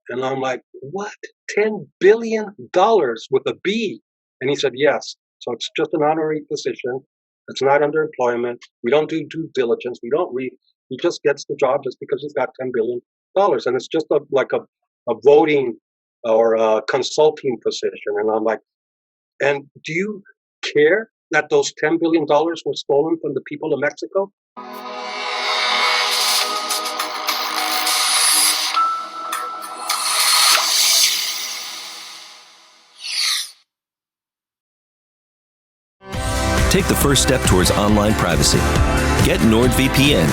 And I'm like, what? $10 billion with a B? And he said, yes. So it's just an honorary position. It's not underemployment. We don't do due diligence. We don't read. He just gets the job just because he's got $10 billion. And it's just like a voting or a consulting position. And I'm like, and do you care that those $10 billion were stolen from the people of Mexico? Take the first step towards online privacy. Get NordVPN.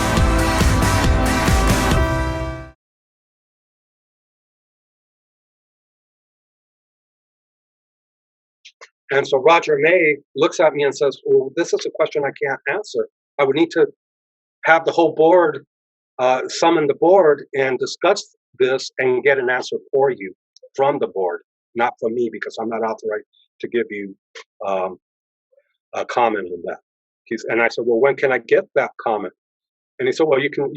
And so Roger May looks at me and says, well, this is a question I can't answer. I would need to have the whole board, summon the board and discuss this and get an answer for you from the board, not from me, because I'm not authorized to give you a comment on that. And I said, well, when can I get that comment? And he said, well, you can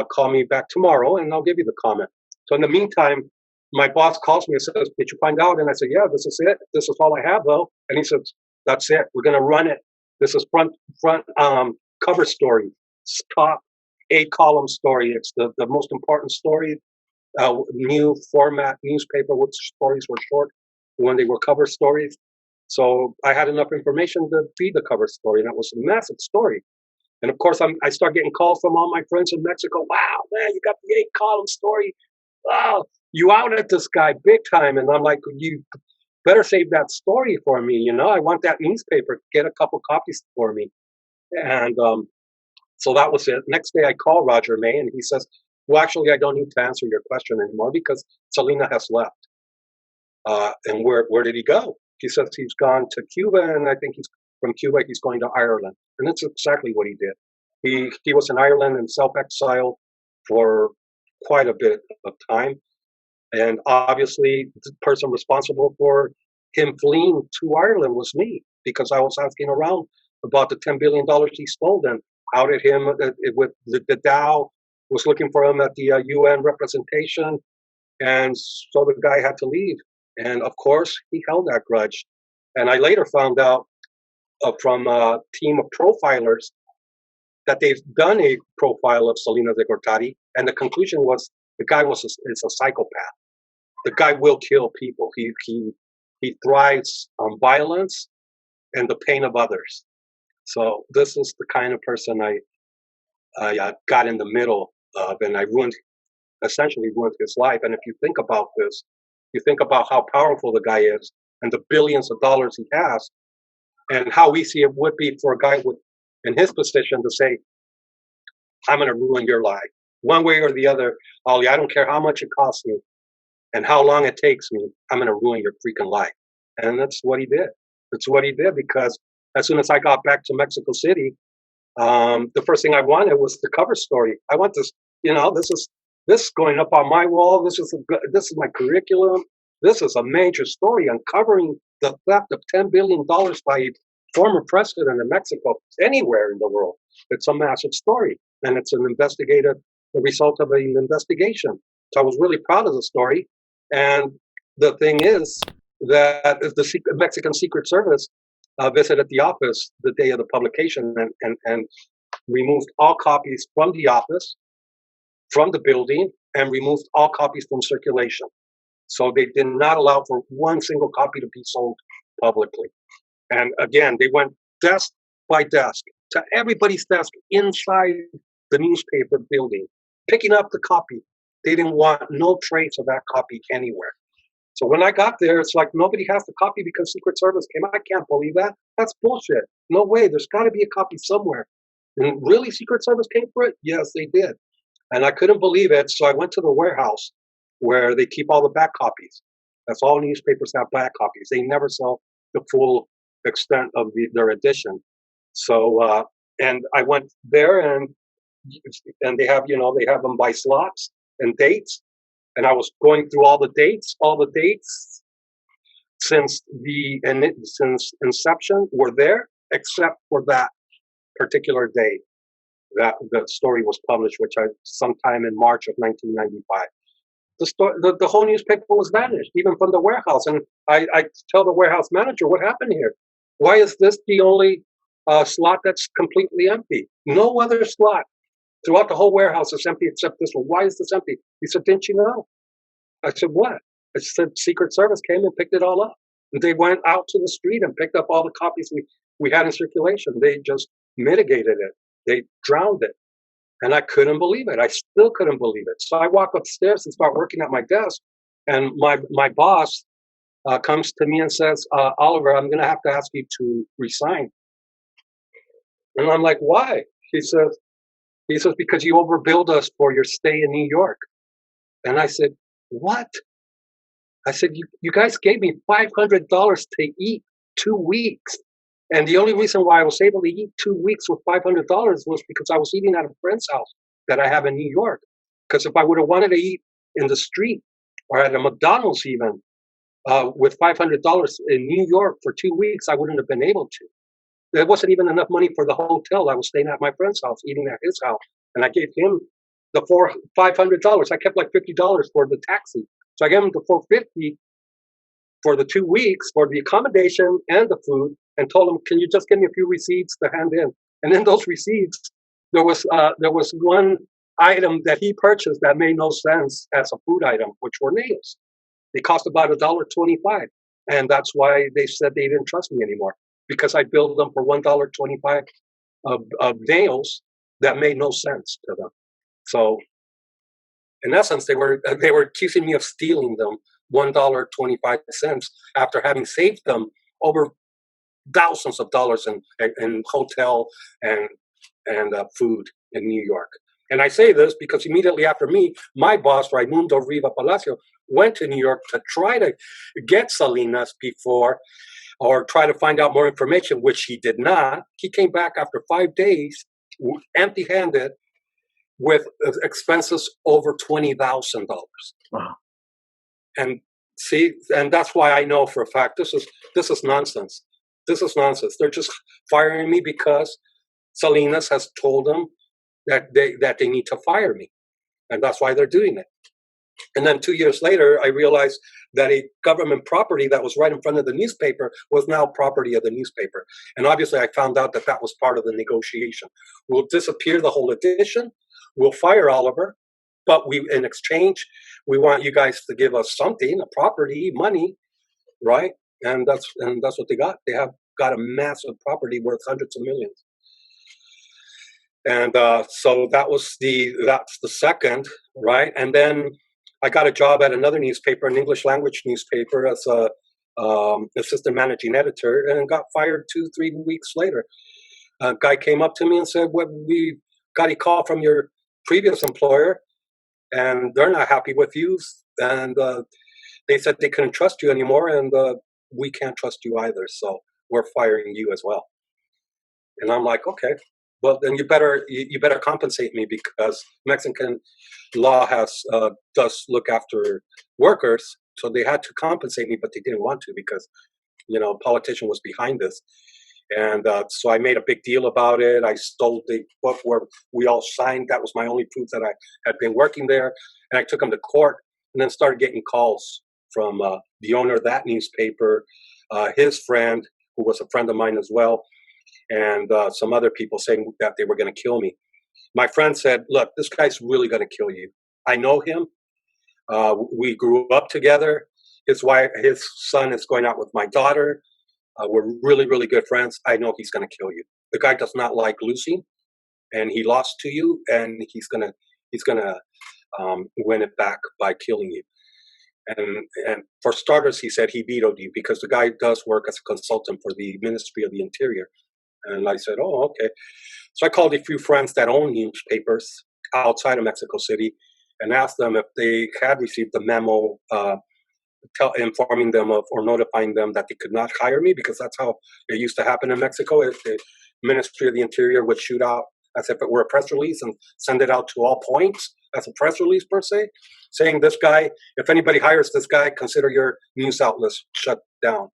call me back tomorrow and I'll give you the comment. So in the meantime, my boss calls me and says, did you find out? And I said, yeah, this is it. This is all I have, though. And he says, that's it. We're going to run it. This is front cover story, top 8-column story. It's the most important story, new format newspaper, which stories were short when they were cover stories. So I had enough information to be the cover story, and that was a massive story. And of course, I start getting calls from all my friends in Mexico. Wow, man, you got the 8-column story. Wow, you outed this guy big time. And I'm like, you better save that story for me. You know, I want that newspaper. Get a couple copies for me. And so that was it. Next day, I call Roger May, and he says, well, actually, I don't need to answer your question anymore because Selena has left. And where did he go? He says he's gone to Cuba, and I think from Cuba, he's going to Ireland. And that's exactly what he did. He was in Ireland in self-exile for quite a bit of time. And obviously, the person responsible for him fleeing to Ireland was me, because I was asking around about the $10 billion he stole and outed him with the Dow, was looking for him at the UN representation. And so the guy had to leave. And of course, he held that grudge. And I later found out from a team of profilers that they've done a profile of Salinas de Gortari, and the conclusion was the guy is a psychopath. The guy will kill people. He thrives on violence and the pain of others. So this is the kind of person I got in the middle of, and I essentially ruined his life. And if you think about this, you think about how powerful the guy is and the billions of dollars he has, and how easy it would be for a guy in his position to say, I'm going to ruin your life. One way or the other, Ollie, I don't care how much it costs me and how long it takes me, I'm going to ruin your freaking life. And that's what he did. That's what he did, because as soon as I got back to Mexico City, the first thing I wanted was the cover story. I want this, this is going up on my wall. This is my curriculum. This is a major story uncovering the theft of $10 billion by a former president in Mexico, anywhere in the world. It's a massive story, and it's the result of an investigation. So I was really proud of the story. And the thing is that the Mexican Secret Service visited the office the day of the publication and removed all copies from the office, from the building, and removed all copies from circulation. So they did not allow for one single copy to be sold publicly. And again, they went desk by desk to everybody's desk inside the newspaper building, picking up the copy. They didn't want no trace of that copy anywhere. So when I got there, it's like nobody has the copy because Secret Service came. I can't believe that. That's bullshit. No way. There's got to be a copy somewhere. And really, Secret Service came for it? Yes, they did. And I couldn't believe it. So I went to the warehouse where they keep all the back copies. That's all newspapers have back copies. They never sell the full extent of their edition. So, and I went there and they have them by slots and dates. And I was going through all the dates since inception were there, except for that particular day that the story was published, sometime in March of 1995. The whole newspaper was vanished, even from the warehouse. And I tell the warehouse manager, what happened here? Why is this the only slot that's completely empty? No other slot throughout the whole warehouse is empty except this one. Why is this empty? He said, didn't you know? I said, what? I said, Secret Service came and picked it all up. And they went out to the street and picked up all the copies we had in circulation. They just mitigated it. They drowned it. And I couldn't believe it. I still couldn't believe it. So I walk upstairs and start working at my desk. And my boss comes to me and says, Oliver, I'm going to have to ask you to resign. And I'm like, why? He says, because you overbilled us for your stay in New York. And I said, what? I said, you guys gave me $500 to eat 2 weeks. And the only reason why I was able to eat 2 weeks with $500 was because I was eating at a friend's house that I have in New York. Because if I would have wanted to eat in the street or at a McDonald's even with $500 in New York for 2 weeks, I wouldn't have been able to. There wasn't even enough money for the hotel. I was staying at my friend's house, eating at his house. And I gave him the $500. I kept like $50 for the taxi. So I gave him the $450 for the 2 weeks for the accommodation and the food, and told him, "Can you just give me a few receipts to hand in?" And in those receipts, there was one item that he purchased that made no sense as a food item, which were nails. They cost about $1.25, and that's why they said they didn't trust me anymore, because I billed them for $1.25 of nails that made no sense to them. So, in essence, they were accusing me of stealing them $1.25 after having saved them over thousands of dollars in hotel and food in New York. And I say this because immediately after me, my boss, Raimundo Riva Palacio, went to New York to try to get Salinas before, or try to find out more information, which he did not. He came back after 5 days, empty-handed, with expenses over $20,000. Wow. And see, and that's why I know for a fact this is nonsense. This is nonsense. They're just firing me because Salinas has told them that they need to fire me, and that's why they're doing it. And then 2 years later, I realized that a government property that was right in front of the newspaper was now property of the newspaper. And obviously, I found out that was part of the negotiation. We'll disappear the whole edition. We'll fire Oliver, but in exchange, we want you guys to give us something, a property, money, right? And that's what they got. They have got a massive property worth hundreds of millions. And so that's the second, right? And then I got a job at another newspaper, an English language newspaper, as a assistant managing editor, and got fired 2-3 weeks later. A guy came up to me and said, "Well, we got a call from your previous employer, and they're not happy with you, and they said they couldn't trust you anymore, and we can't trust you either, so we're firing you as well." And I'm like, okay, well then you better compensate me, because Mexican law does look after workers, so they had to compensate me, but they didn't want to, because a politician was behind this. And so I made a big deal about it. I stole the book where we all signed. That was my only proof that I had been working there. And I took him to court, and then started getting calls from the owner of that newspaper, his friend, who was a friend of mine as well, and some other people saying that they were going to kill me. My friend said, "Look, this guy's really going to kill you. I know him. We grew up together. His son is going out with my daughter. We're really, really good friends. I know he's going to kill you. The guy does not like losing, and he lost to you, and he's gonna win it back by killing you." And for starters, he said he vetoed you, because the guy does work as a consultant for the Ministry of the Interior. And I said, "Oh, okay." So I called a few friends that own newspapers outside of Mexico City and asked them if they had received the memo informing them of, or notifying them that they could not hire me, because that's how it used to happen in Mexico. The Ministry of the Interior would shoot out as if it were a press release and send it out to all points as a press release per se, saying, "This guy, if anybody hires this guy, consider your news outlets shut down."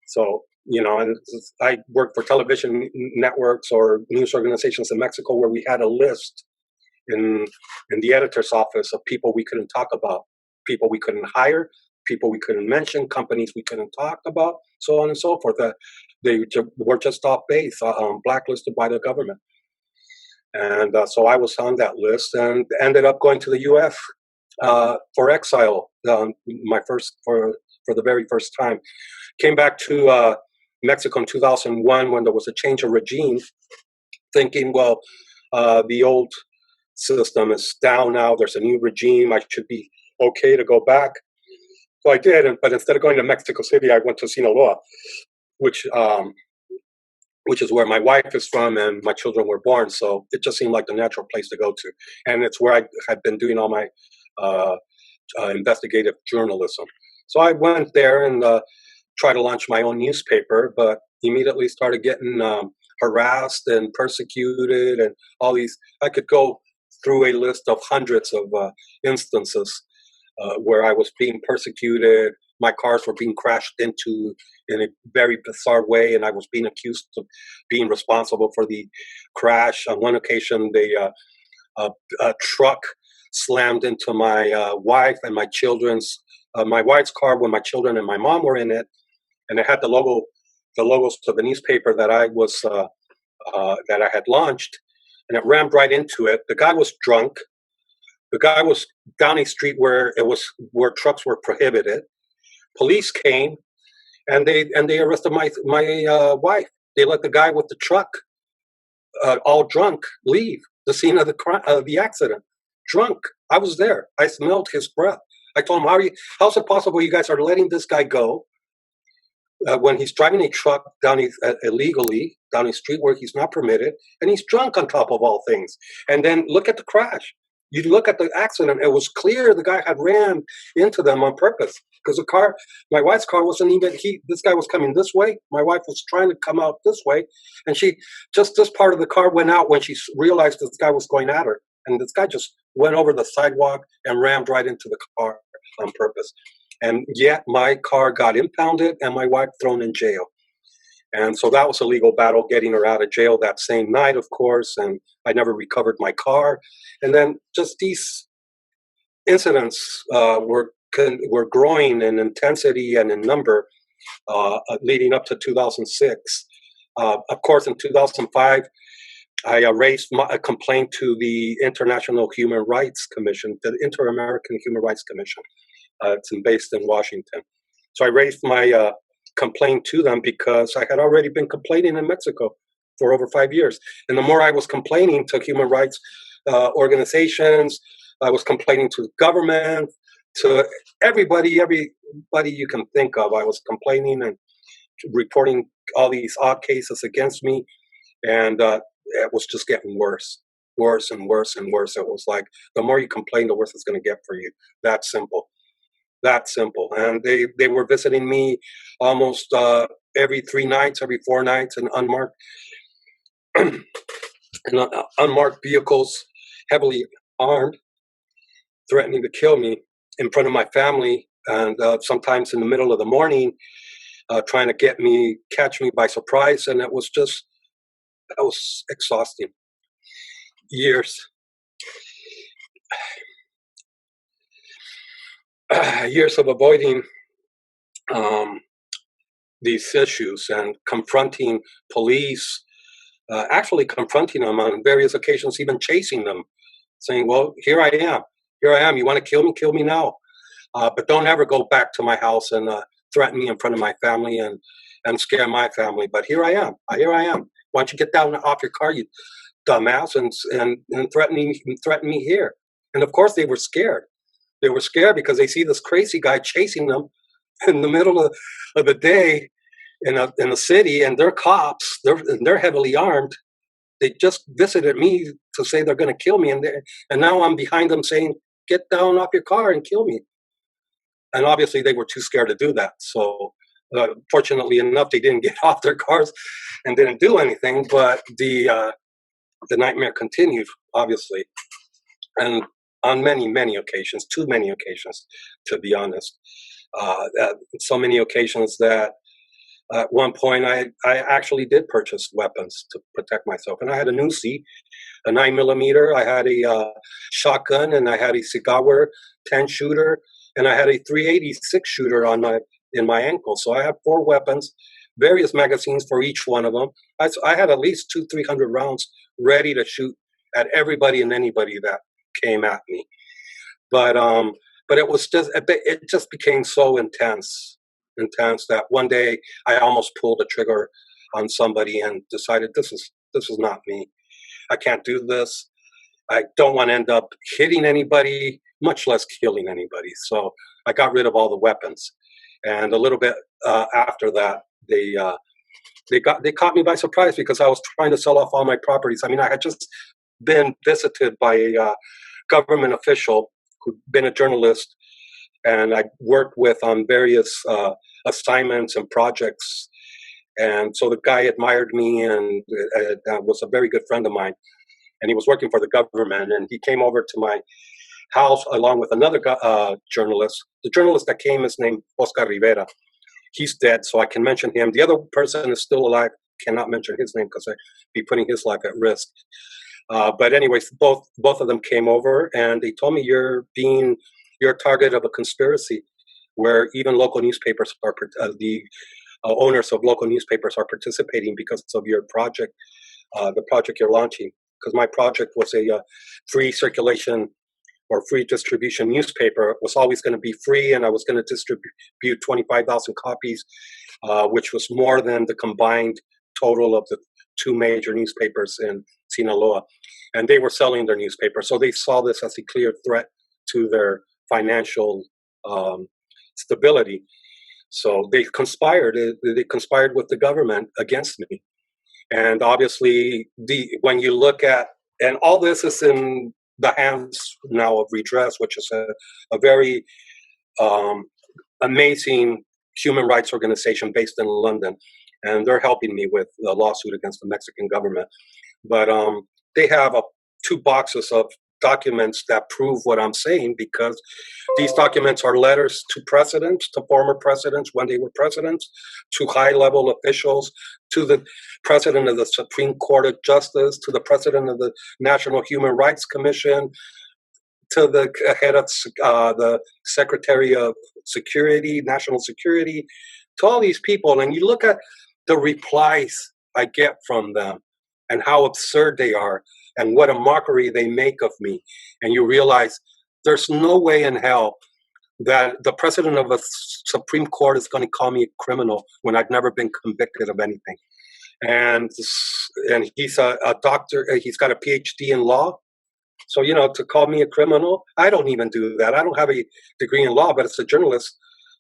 So, and I worked for television networks or news organizations in Mexico where we had a list in the editor's office of people we couldn't talk about, people we couldn't hire, people we couldn't mention, companies we couldn't talk about, so on and so forth. They were just off base, blacklisted by the government. And so I was on that list and ended up going to the U.S. For exile, for the very first time. Came back to Mexico in 2001 when there was a change of regime, thinking, well, the old system is down now. There's a new regime. I should be okay to go back. So I did, but instead of going to Mexico City, I went to Sinaloa, which is where my wife is from and my children were born. So it just seemed like the natural place to go to. And it's where I had been doing all my investigative journalism. So I went there and tried to launch my own newspaper, but immediately started getting harassed and persecuted and all these. I could go through a list of hundreds of instances where I was being persecuted. My cars were being crashed into in a very bizarre way, and I was being accused of being responsible for the crash. On one occasion, a truck slammed into my wife and my children's, my wife's car when my children and my mom were in it, and it had the logos of the newspaper that I was that I had launched, and it rammed right into it. The guy was drunk. The guy was down a street where trucks were prohibited. Police came, and they arrested my wife. They let the guy with the truck, all drunk, leave the scene of the accident. Drunk. I was there. I smelled his breath. I told him, how's it possible you guys are letting this guy go when he's driving a truck illegally down a street where he's not permitted, and he's drunk on top of all things? And then look at the crash. You look at the accident, it was clear the guy had rammed into them on purpose, because my wife's car wasn't even, this guy was coming this way, my wife was trying to come out this way, and this part of the car went out when she realized this guy was going at her, and this guy just went over the sidewalk and rammed right into the car on purpose. And yet my car got impounded and my wife thrown in jail. And so that was a legal battle, getting her out of jail that same night, of course, and I never recovered my car. And then just these incidents were growing in intensity and in number leading up to 2006. Of course, in 2005, I raised a complaint to the International Human Rights Commission, the Inter-American Human Rights Commission. It's based in Washington. So I raised my complaint to them because I had already been complaining in Mexico for over 5 years. And the more I was complaining to human rights organizations, I was complaining to the government, to everybody you can think of. I was complaining and reporting all these odd cases against me. And it was just getting worse and worse and worse. It was like, the more you complain, the worse it's going to get for you. That simple. And they were visiting me almost every 3 nights, every 4 nights in unmarked vehicles, heavily armed, threatening to kill me in front of my family, and sometimes in the middle of the morning, trying to catch me by surprise. And that was exhausting. Years of avoiding these issues and confronting police, actually confronting them on various occasions, even chasing them, saying, well, here I am. You want to kill me now. But don't ever go back to my house and threaten me in front of my family and scare my family. But here I am. Why don't you get down off your car, you dumbass, and threaten me here? And of course they were scared. They were scared because they see this crazy guy chasing them in the middle of the day in the city, and they're cops. They're heavily armed. They just visited me to say they're going to kill me, and now I'm behind them saying, "Get down off your car and kill me." And obviously, they were too scared to do that. So, fortunately enough, they didn't get off their cars and didn't do anything. But the nightmare continued, obviously, and on many occasions, too many occasions, to be honest. So many occasions that At one point, I actually did purchase weapons to protect myself, and I had a Uzi, a 9mm. I had a shotgun, and I had a cigar 10 shooter, and I had a 386 shooter on my in my ankle. So I had 4 weapons, various magazines for each one of them. I had at least 300 rounds ready to shoot at everybody and anybody that came at me. But it was just it just became so intense that one day I almost pulled the trigger on somebody and decided this is not me. I can't do this. I don't want to end up hitting anybody, much less killing anybody. So I got rid of all the weapons, and a little bit after that, they caught me by surprise because I was trying to sell off all my properties. I mean, I had just been visited by a government official who'd been a journalist, and I worked with on various assignments and projects. And so the guy admired me and was a very good friend of mine. And he was working for the government, and he came over to my house along with another journalist. The journalist that came is named Oscar Rivera. He's dead, so I can mention him. The other person is still alive. Cannot mention his name because I'd be putting his life at risk. But anyways, both of them came over, and they told me you're a target of a conspiracy, where even local newspapers are the owners of local newspapers are participating because of your project, the project you're launching. Because my project was a free circulation or free distribution newspaper. It was always going to be free, and I was going to distribute 25,000 copies, which was more than the combined total of the 2 major newspapers in Sinaloa. And they were selling their newspaper, so they saw this as a clear threat to their financial stability. So they conspired. They conspired with the government against me. And obviously, when you look at, and all this is in the hands now of Redress, which is a very amazing human rights organization based in London, and they're helping me with the lawsuit against the Mexican government. But they have 2 boxes of documents that prove what I'm saying, because these documents are letters to presidents, to former presidents when they were presidents, to high-level officials, to the president of the Supreme Court of Justice, to the president of the National Human Rights Commission, to the head of the Secretary of Security, National Security, to all these people. And you look at the replies I get from them and how absurd they are and what a mockery they make of me. And you realize there's no way in hell that the president of a Supreme Court is going to call me a criminal when I've never been convicted of anything. And he's a doctor. He's got a PhD in law. So, to call me a criminal, I don't even do that. I don't have a degree in law, but as a journalist,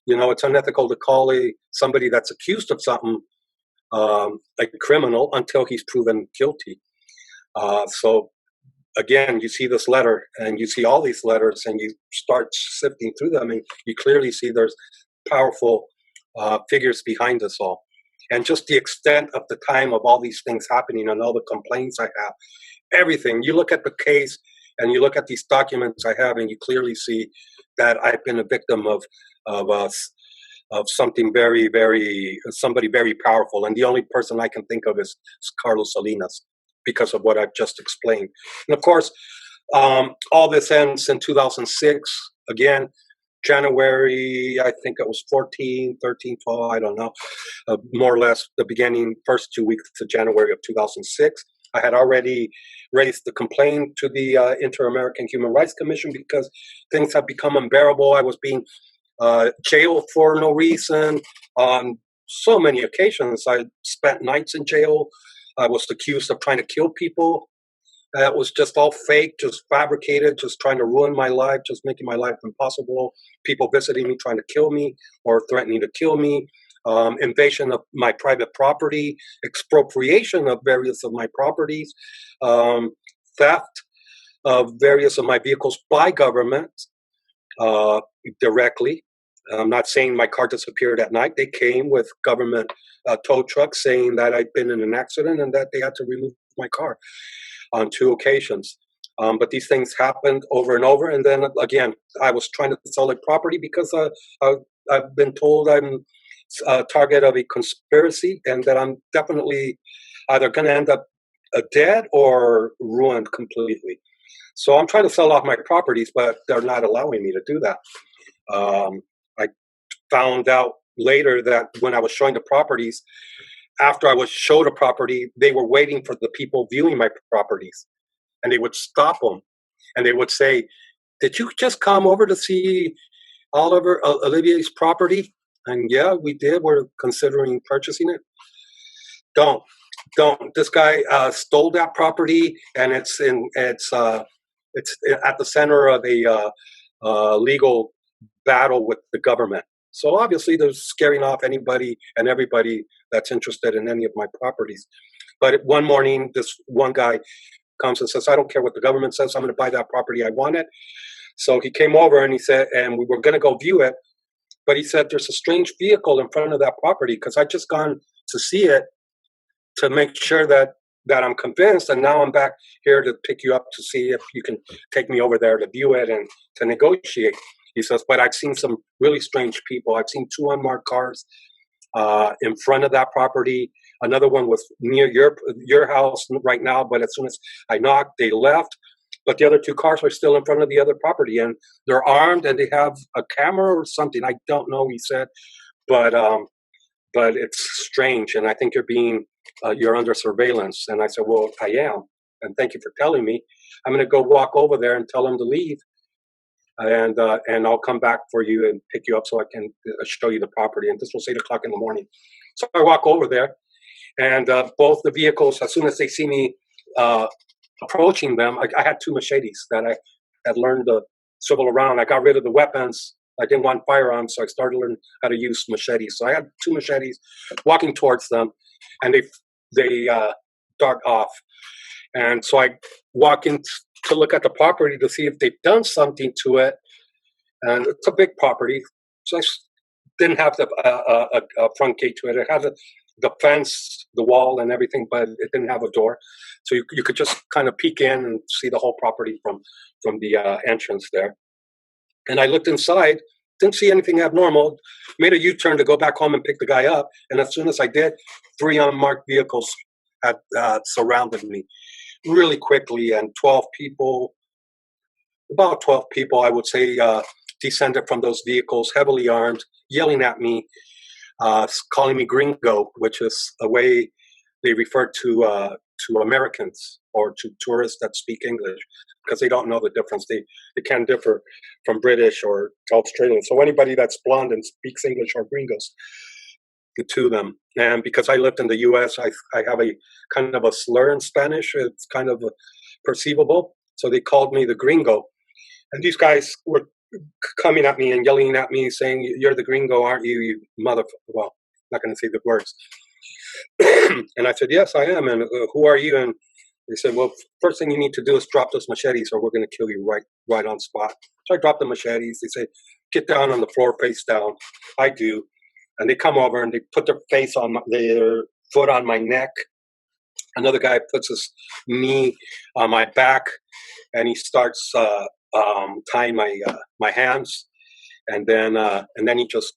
it's unethical to call somebody that's accused of something a criminal until he's proven guilty. So again, you see this letter and you see all these letters and you start sifting through them, and you clearly see there's powerful figures behind us all. And just the extent of the time of all these things happening and all the complaints I have, everything. You look at the case and you look at these documents I have, and you clearly see that I've been a victim of something somebody very powerful. And the only person I can think of is Carlos Salinas, because of what I've just explained. And of course, all this ends in 2006. Again, January, I think it was 14, 13, 12, I don't know, more or less the first 2 weeks of January of 2006. I had already raised the complaint to the Inter-American Human Rights Commission because things had become unbearable. I was being jailed for no reason on so many occasions. I spent nights in jail. I was accused of trying to kill people. That was just all fake, just fabricated, just trying to ruin my life, just making my life impossible. People visiting me, trying to kill me or threatening to kill me. Invasion of my private property, expropriation of various of my properties, theft of various of my vehicles by government directly. I'm not saying my car disappeared at night. They came with government tow trucks saying that I'd been in an accident and that they had to remove my car on 2 occasions. But these things happened over and over. And then again, I was trying to sell a property because I've been told I'm target of a conspiracy, and that I'm definitely either going to end up dead or ruined completely. So I'm trying to sell off my properties, but they're not allowing me to do that. I found out later that when I was showing the properties, after I was showed a property, they were waiting for the people viewing my properties, and they would stop them, and they would say, "Did you just come over to see Olivier's property?" And yeah, we did. We're considering purchasing it. Don't. This guy stole that property, and it's at the center of a legal battle with the government. So obviously, they're scaring off anybody and everybody that's interested in any of my properties. But one morning, this one guy comes and says, "I don't care what the government says. I'm going to buy that property. I want it." So he came over and he said, and we were going to go view it. But he said, "There's a strange vehicle in front of that property," because I just gone to see it to make sure that I'm convinced, and now I'm back here to pick you up to see if you can take me over there to view it and to negotiate. He says, "But I've seen some really strange people. I've seen 2 unmarked cars in front of that property. Another one was near your house right now, but as soon as I knocked, they left. But the other 2 cars are still in front of the other property, and they're armed and they have a camera or something. I don't know," he said, but it's strange, and I think you're under surveillance." And I said, "Well, I am, and thank you for telling me. I'm going to go walk over there and tell them to leave, and I'll come back for you and pick you up so I can show you the property. And this was 8:00 in the morning." So I walk over there, and both the vehicles, as soon as they see me approaching them, I had 2 machetes that I had learned to swivel around. I got rid of the weapons. I didn't want firearms, so I started learning how to use machetes. So I had 2 machetes walking towards them, and they dart off. And so I walk in to look at the property to see if they've done something to it. And it's a big property, so I didn't have a front gate to it. It had the fence, the wall, and everything, but it didn't have a door. So you could just kind of peek in and see the whole property from the entrance there. And I looked inside, didn't see anything abnormal, made a U-turn to go back home and pick the guy up. And as soon as I did, 3 unmarked vehicles had surrounded me really quickly, and about 12 people, I would say, descended from those vehicles, heavily armed, yelling at me, calling me gringo, which is a way they refer to Americans or to tourists that speak English, because they don't know the difference. They can differ from British or Australian. So anybody that's blonde and speaks English are gringos to them. And because I lived in the U.S., I have a kind of a slur in Spanish. It's kind of perceivable. So they called me the gringo. And these guys were coming at me and yelling at me, saying, "You're the gringo, aren't you, you motherfucker?" Well, I'm not going to say the words. And I said, "Yes, I am. And who are you?" And they said, "Well, first thing you need to do is drop those machetes, or we're going to kill you right on spot." So I dropped the machetes. They say, "Get down on the floor, face down." I do. And they come over and they put their foot on my neck. Another guy puts his knee on my back, and he starts tying my hands. And then he just,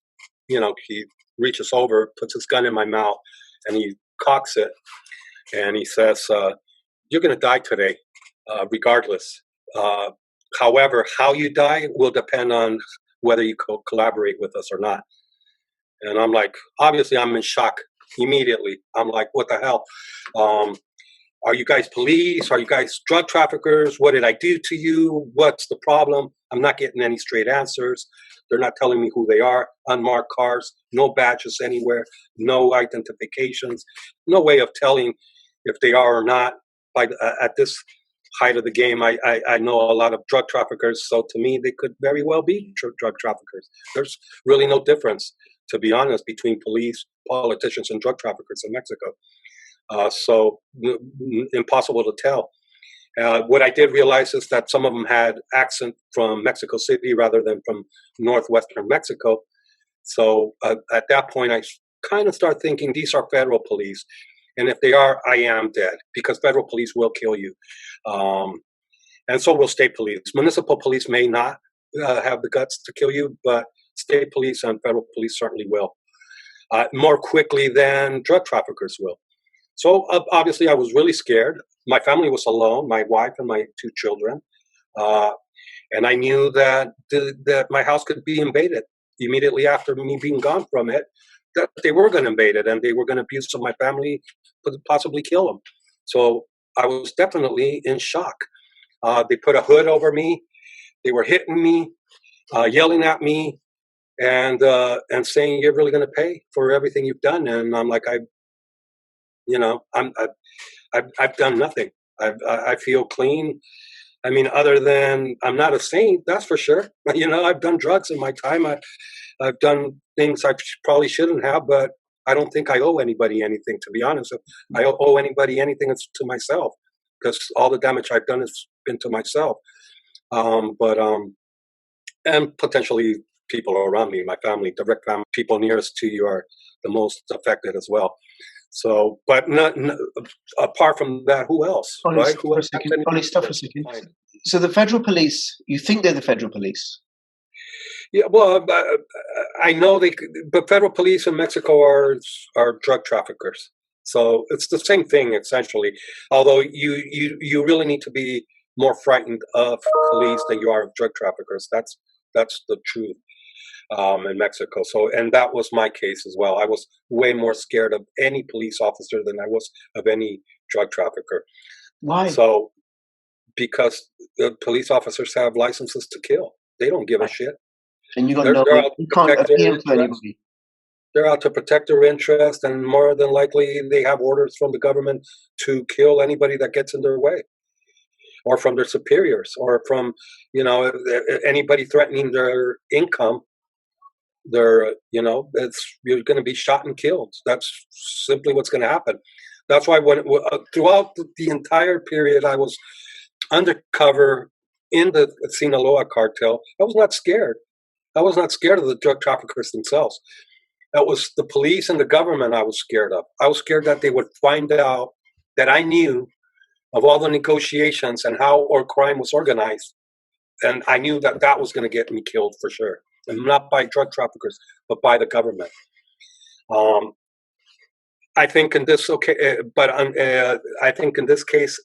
he reaches over, puts his gun in my mouth, and he cocks it, and he says, "You're going to die today, regardless. However, how you die will depend on whether you collaborate with us or not." And I'm like, obviously, I'm in shock immediately. I'm like, what the hell? Are you guys police? Are you guys drug traffickers? What did I do to you? What's the problem? I'm not getting any straight answers. They're not telling me who they are. Unmarked cars, no badges anywhere, no identifications, no way of telling if they are or not. At this height of the game, I know a lot of drug traffickers, so to me, they could very well be drug traffickers. There's really no difference, to be honest, between police, politicians, and drug traffickers in Mexico. So impossible to tell. What I did realize is that some of them had accent from Mexico City rather than from northwestern Mexico. So at that point, I kind of start thinking these are federal police. And if they are, I am dead, because federal police will kill you. And so will state police. Municipal police may not have the guts to kill you, but state police and federal police certainly will. more quickly than drug traffickers will. So obviously, I was really scared. My family was alone, my wife and my 2 children. And I knew that that my house could be invaded immediately after me being gone from it, that they were going to invade it and they were going to abuse my family, possibly kill them. So I was definitely in shock. They put a hood over me. They were hitting me, yelling at me, and saying, "You're really going to pay for everything you've done." And I'm like, I've done nothing. I feel clean. I mean, other than I'm not a saint, that's for sure. I've done drugs in my time. I've done things I probably shouldn't have, but I don't think I owe anybody anything, to be honest. If I owe anybody anything, it's to myself, because all the damage I've done has been to myself. And potentially people around me, my family, direct family, people nearest to you are the most affected as well. So, but not apart from that, who else? Ollie, Right? stop for a second. Ollie, stop for a second. So the federal police, you think they're the federal police? Yeah, well, I know but federal police in Mexico are drug traffickers. So it's the same thing essentially. Although you really need to be more frightened of police than you are of drug traffickers. That's the truth. In Mexico. So, and that was my case as well. I was way more scared of any police officer than I was of any drug trafficker. Why? So, because the police officers have licenses to kill. They don't give a shit. And you can't appeal to anybody. They're out to protect their interest, and more than likely they have orders from the government to kill anybody that gets in their way, or from their superiors, or from, anybody threatening their income. You're going to be shot and killed. That's simply what's going to happen. That's why throughout the entire period I was undercover in the Sinaloa cartel, I was not scared. I was not scared of the drug traffickers themselves. That was the police and the government I was scared of. I was scared that they would find out that I knew of all the negotiations and how our crime was organized. And I knew that was going to get me killed for sure. And not by drug traffickers, but by the government. I think in this I think in this case,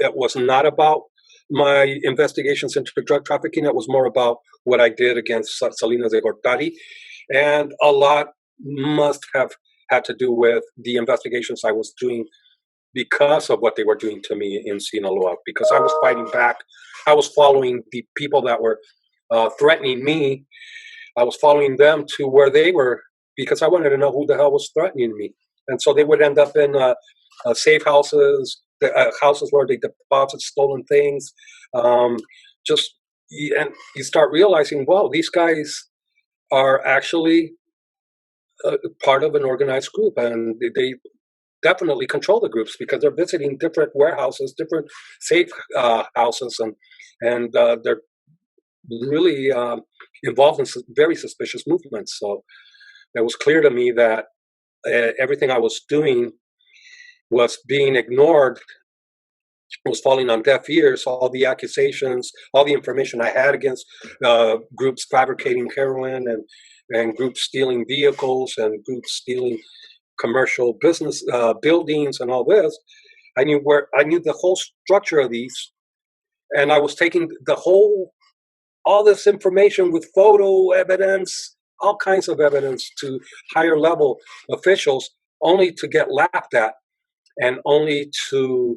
it was not about my investigations into drug trafficking. It was more about what I did against Salinas de Gortari, and a lot must have had to do with the investigations I was doing because of what they were doing to me in Sinaloa. Because I was fighting back, I was following the people that were threatening me. I was following them to where they were because I wanted to know who the hell was threatening me. And so they would end up in safe houses, houses where they deposit stolen things. And you start realizing, wow, these guys are actually part of an organized group, and they definitely control the groups because they're visiting different warehouses, different safe houses, and they're really involved in very suspicious movements. So it was clear to me that everything I was doing was being ignored, was falling on deaf ears. All the accusations, all the information I had against groups fabricating heroin and groups stealing vehicles and groups stealing commercial business buildings and all this. I knew the whole structure of these, and I was taking all this information with photo evidence, all kinds of evidence to higher level officials, only to get laughed at and only to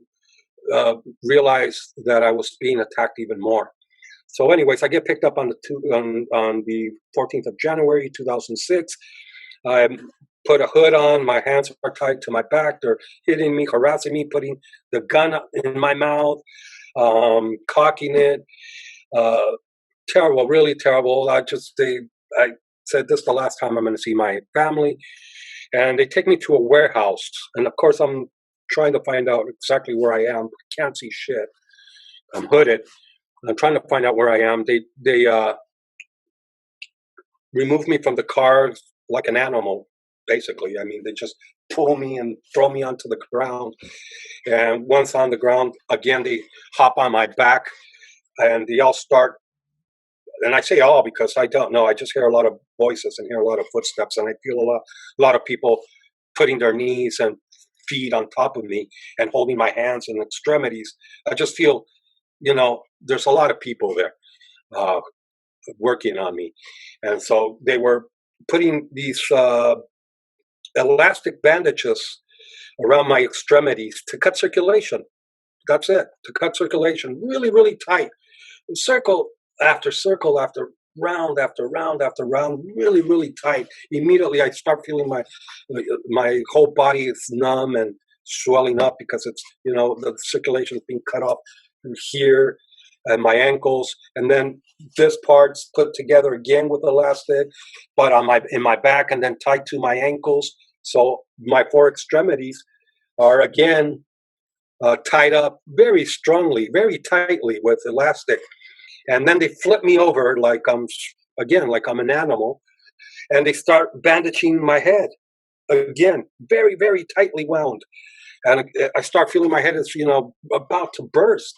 realize that I was being attacked even more. So anyways, I get picked up on the 14th of January, 2006. I put a hood on, my hands are tied to my back, they're hitting me, harassing me, putting the gun in my mouth, cocking it. Terrible, really terrible. I said, this is the last time I'm going to see my family. And they take me to a warehouse. And of course, I'm trying to find out exactly where I am. Can't see shit. I'm hooded. I'm trying to find out where I am. They remove me from the car like an animal, basically. I mean, they just pull me and throw me onto the ground. And once on the ground, again, they hop on my back and they all start and I say all because I don't know. I just hear a lot of voices and hear a lot of footsteps, and I feel a lot of people putting their knees and feet on top of me and holding my hands and extremities. I just feel, there's a lot of people there working on me, and so they were putting these elastic bandages around my extremities to cut circulation. That's it, to cut circulation really, really tight. Circle after round after round after round, really, really tight. Immediately, I start feeling my whole body is numb and swelling up because it's the circulation is being cut off through here and my ankles, and then this part's put together again with elastic, but in my back and then tied to my ankles. So my four extremities are again tied up very strongly, very tightly with elastic. And then they flip me over like I'm an animal, and they start bandaging my head again, very, very tightly wound. And I start feeling my head is, about to burst.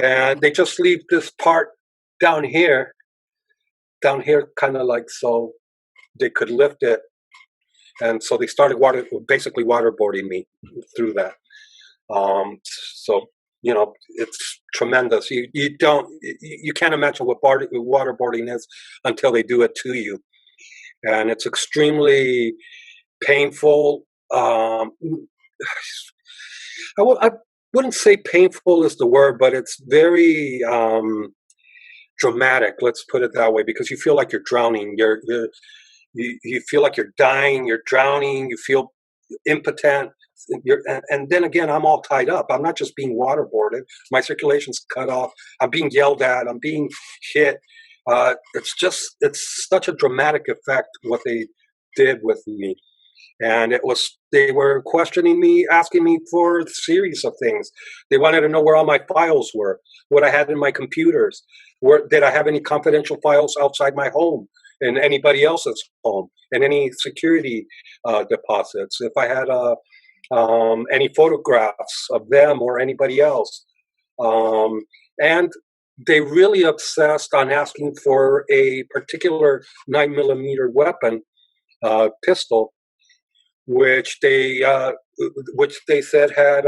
And they just leave this part down here, kind of like so they could lift it. And so they started basically waterboarding me through that. So it's tremendous. You can't imagine what waterboarding is until they do it to you, and it's extremely painful. I wouldn't say painful is the word, but it's very dramatic. Let's put it that way, because you feel like you're drowning. You feel like you're dying. You're drowning. You feel impotent. And then again, I'm all tied up. I'm not just being waterboarded. My circulation's cut off. I'm being yelled at. I'm being hit. It's such a dramatic effect what they did with me. And they were questioning me, asking me for a series of things. They wanted to know where all my files were, what I had in my computers, did I have any confidential files outside my home and anybody else's home, and any security deposits, if I had any photographs of them or anybody else. And they really obsessed on asking for a particular 9mm weapon, pistol, which they said had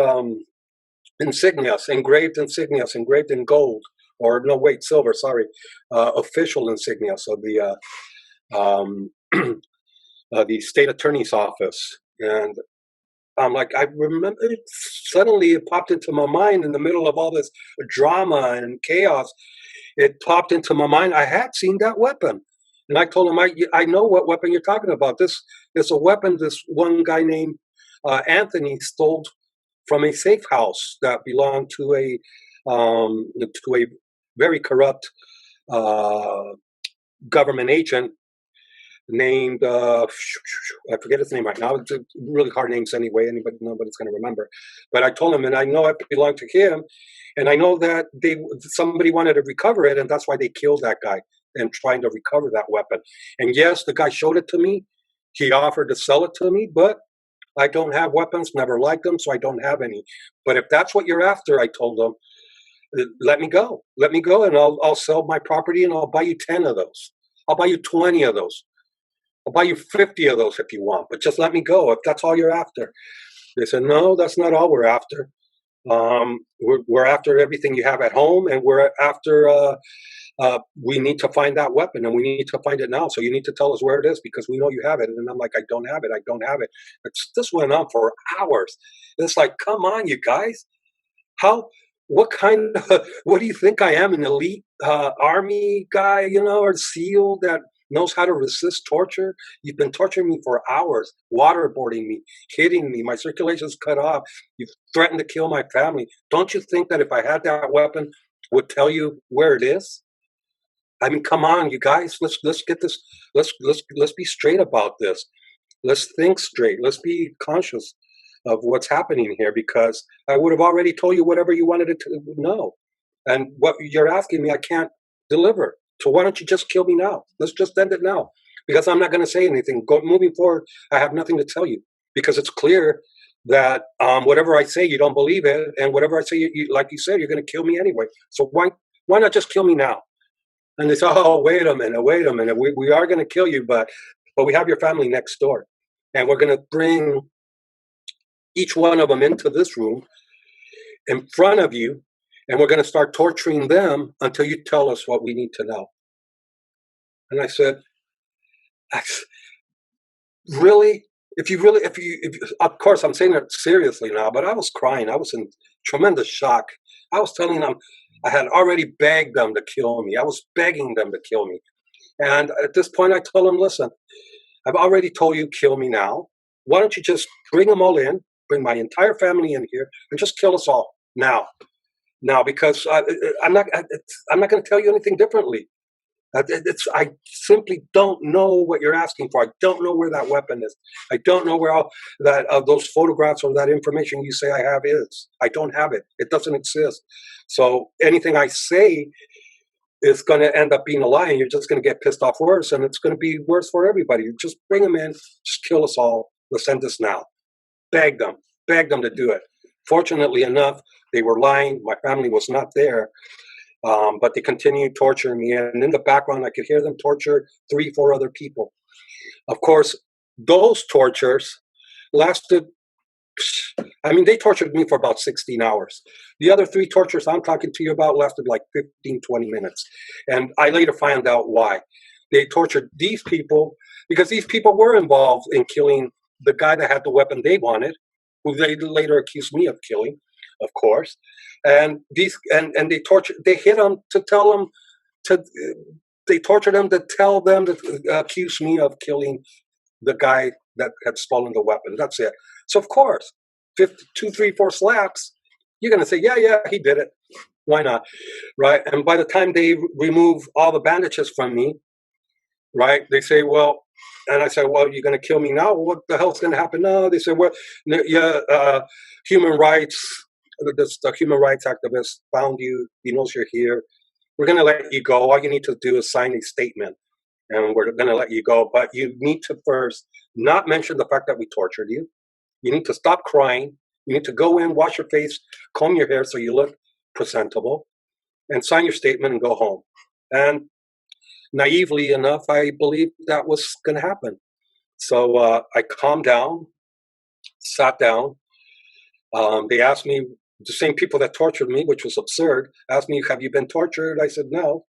engraved in gold, or no, wait, silver, sorry, official insignia. So the state attorney's office. And I'm like, I remember suddenly it popped into my mind in the middle of all this drama and chaos. It popped into my mind. I had seen that weapon. And I told him, I know what weapon you're talking about. This is a weapon this one guy named Anthony stole from a safe house that belonged to a very corrupt government agent named, I forget his name right now. It's a really hard names anyway. Nobody's going to remember. But I told him, and I know it belonged to him, and I know that somebody wanted to recover it, and that's why they killed that guy and trying to recover that weapon. And yes, the guy showed it to me. He offered to sell it to me, but I don't have weapons, never liked them, so I don't have any. But if that's what you're after, I told them, let me go, and I'll sell my property, and I'll buy you 10 of those. I'll buy you 20 of those. I'll buy you 50 of those if you want, but just let me go if that's all you're after. They said, no, that's not all we're after. We're after everything you have at home, and we're after, we need to find that weapon, and we need to find it now. So you need to tell us where it is, because we know you have it. And I'm like, I don't have it. This went on for hours. It's like, come on, you guys. What do you think I am, an elite army guy, or SEAL that knows how to resist torture? You've been torturing me for hours, waterboarding me, hitting me. My circulation's cut off. You've threatened to kill my family. Don't you think that if I had that weapon, would tell you where it is? I mean, come on, you guys. Let's get this. Let's be straight about this. Let's think straight. Let's be conscious of what's happening here, because I would have already told you whatever you wanted to know. And what you're asking me, I can't deliver. So why don't you just kill me now? Let's just end it now, because I'm not going to say anything. Moving forward, I have nothing to tell you, because it's clear that whatever I say, you don't believe it, and whatever I say, like you said, you're going to kill me anyway. So why not just kill me now? And they said, oh, wait a minute. We are going to kill you, but we have your family next door. And we're going to bring each one of them into this room in front of you. And we're going to start torturing them until you tell us what we need to know. And I said, really? If you, of course, I'm saying it seriously now, but I was crying. I was in tremendous shock. I was telling them I had already begged them to kill me. I was begging them to kill me. And at this point, I told them, listen, I've already told you, kill me now. Why don't you just bring them all in, bring my entire family in here, and just kill us all now? Now, because I'm not going to tell you anything differently. I simply don't know what you're asking for. I don't know where that weapon is. I don't know where all that those photographs or that information you say I have is. I don't have it. It doesn't exist. So anything I say is going to end up being a lie, and you're just going to get pissed off worse, and it's going to be worse for everybody. Just bring them in. Just kill us all. Let's end this now. Beg them to do it. Fortunately enough, they were lying. My family was not there. But they continued torturing me, and in the background, I could hear them torture 3-4 other people. Of course, those tortures lasted, they tortured me for about 16 hours. The other 3 tortures I'm talking to you about lasted like 15, 20 minutes. And I later found out why. They tortured these people because these people were involved in killing the guy that had the weapon they wanted, who they later accused me of killing, of course. And they hit them to tell them they tortured them to tell them to accuse me of killing the guy that had stolen the weapon. That's it. So of course, 2, 3, 4 slaps, you're going to say, yeah, he did it. Why not? Right. And by the time they remove all the bandages from me, right, they say, well, and I said, well, you're going to kill me now? What the hell's going to happen now? They said, well, yeah, human rights. The human rights activist found you. He knows you're here. We're going to let you go. All you need to do is sign a statement, and we're going to let you go. But you need to first not mention the fact that we tortured you. You need to stop crying. You need to go in, wash your face, comb your hair so you look presentable, and sign your statement and go home. And naively enough, I believed that was going to happen. So I calmed down, sat down. They asked me, the same people that tortured me, which was absurd, asked me, have you been tortured? I said, no.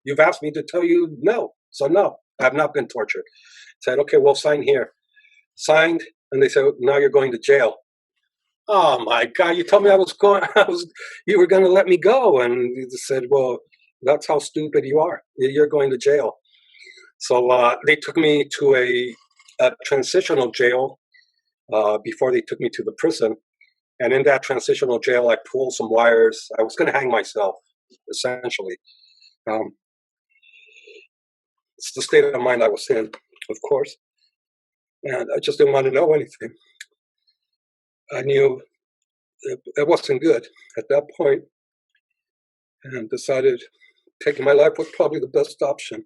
You've asked me to tell you no. So no, I have not been tortured. I said, okay, well, sign here. Signed, and they said, now you're going to jail. Oh my God, you told me you were going to let me go. And they said, well, that's how stupid you are. You're going to jail. So they took me to a transitional jail before they took me to the prison. And in that transitional jail, I pulled some wires. I was going to hang myself, essentially. It's the state of mind I was in, of course. And I just didn't want to know anything. I knew it wasn't good at that point, and decided taking my life was probably the best option.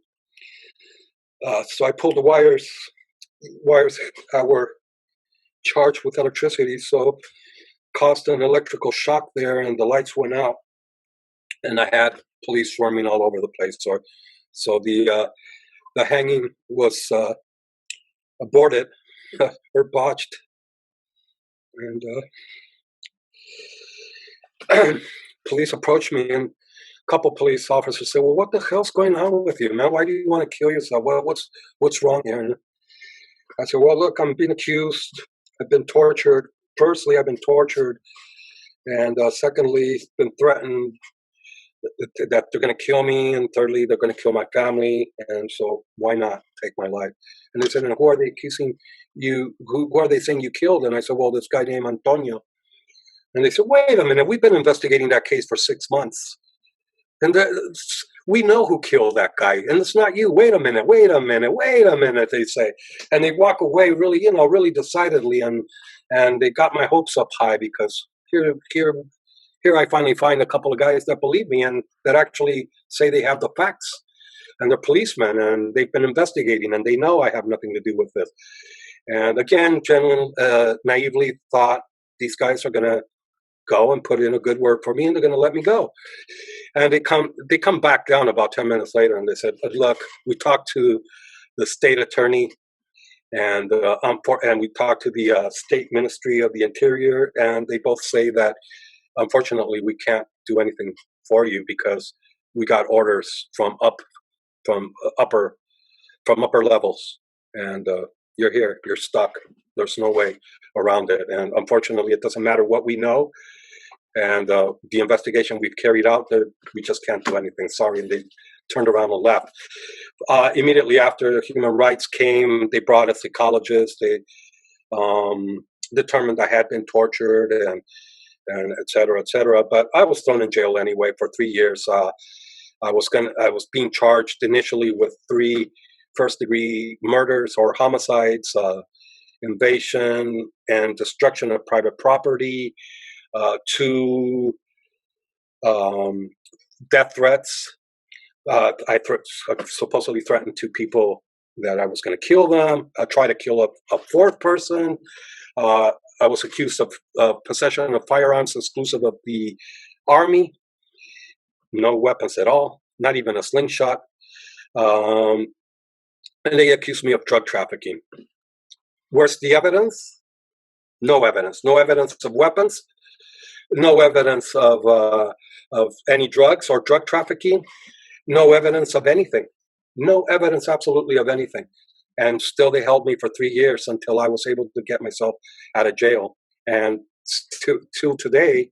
So I pulled the wires that were charged with electricity, so caused an electrical shock there, and the lights went out, and I had police swarming all over the place. So the hanging was aborted or botched, and police approached me, and a couple police officers said, "Well, what the hell's going on with you, man? Why do you want to kill yourself? What's wrong here?" And I said, "Well, look, I'm being accused. I've been tortured. Firstly, I've been tortured, and secondly, been threatened that they're going to kill me, and thirdly, they're going to kill my family, and so why not take my life?" And they said, "And who are they accusing you? Who are they saying you killed?" And I said, "Well, this guy named Antonio." And they said, "Wait a minute, we've been investigating that case for 6 months, and we know who killed that guy, and it's not you. Wait a minute, they say. And they walk away really decidedly, and they got my hopes up high, because here I finally find a couple of guys that believe me and that actually say they have the facts, and they're policemen, and they've been investigating, and they know I have nothing to do with this. And again, gentlemen, naively thought these guys are going to go and put in a good word for me, and they're going to let me go. And they come back down about 10 minutes later, and they said, look, we talked to the state attorney, and we talked to the state ministry of the interior, and they both say that unfortunately we can't do anything for you because we got orders from upper levels, and you're here, you're stuck. There's no way around it, and unfortunately, it doesn't matter what we know. And the investigation we've carried out, we just can't do anything. Sorry. And they turned around and left. Immediately after human rights came, they brought a psychologist. They determined I had been tortured and et cetera, et cetera. But I was thrown in jail anyway for 3 years. I was being charged initially with 3 first-degree murders or homicides, invasion and destruction of private property, 2 death threats. I supposedly threatened 2 people that I was going to kill them. I tried to kill a 4th person. I was accused of possession of firearms exclusive of the Army. No weapons at all, not even a slingshot. And they accused me of drug trafficking. Where's the evidence? No evidence. No evidence of weapons. No evidence of any drugs or drug trafficking. No evidence of anything. No evidence absolutely of anything. And still they held me for 3 years until I was able to get myself out of jail. And till today,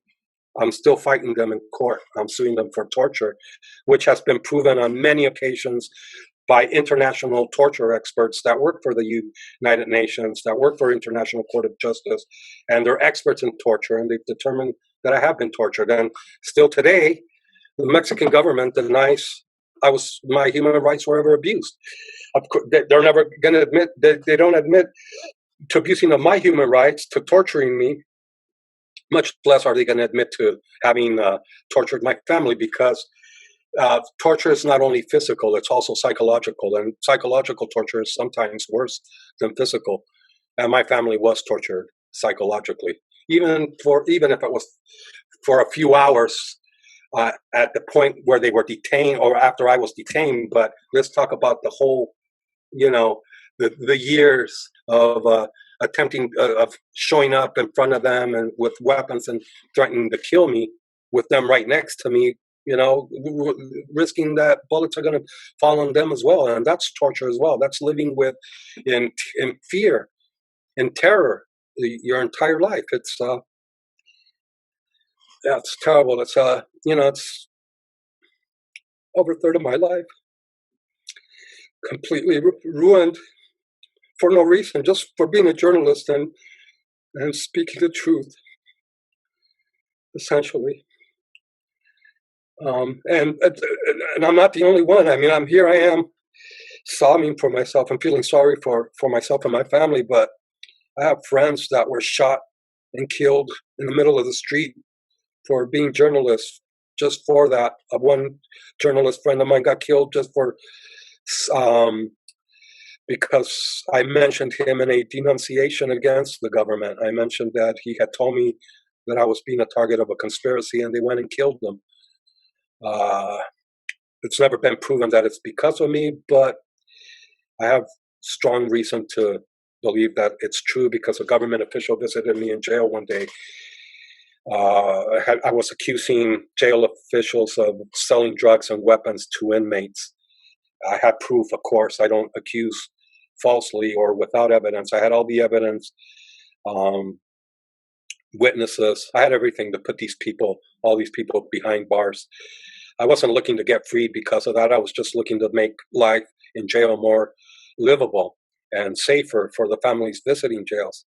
I'm still fighting them in court. I'm suing them for torture, which has been proven on many occasions by international torture experts that work for the United Nations, that work for International Court of Justice, and they're experts in torture, and they've determined that I have been tortured. And still today, the Mexican government denies my human rights were ever abused. They're never going to admit, they don't admit to abusing of my human rights, to torturing me, much less are they going to admit to having tortured my family, because torture is not only physical, it's also psychological, and psychological torture is sometimes worse than physical. And my family was tortured psychologically, even if it was for a few hours at the point where they were detained or after I was detained. But let's talk about the whole, the years of attempting of showing up in front of them and with weapons and threatening to kill me with them right next to me, risking that bullets are going to fall on them as well. And that's torture as well. That's living in fear, in terror your entire life. It's terrible. It's it's over a third of my life completely ruined for no reason, just for being a journalist and speaking the truth, essentially. And I'm not the only one. I mean, I am sobbing for myself. I'm feeling sorry for myself and my family, but I have friends that were shot and killed in the middle of the street for being journalists. Just for that, one journalist friend of mine got killed just for because I mentioned him in a denunciation against the government. I mentioned that he had told me that I was being a target of a conspiracy, and they went and killed him. It's never been proven that it's because of me, but I have strong reason to believe that it's true, because a government official visited me in jail one day. I was accusing jail officials of selling drugs and weapons to inmates. I had proof, of course. I don't accuse falsely or without evidence. I had all the evidence, witnesses. I had everything to put all these people behind bars. I wasn't looking to get freed because of that. I was just looking to make life in jail more livable and safer for the families visiting jails.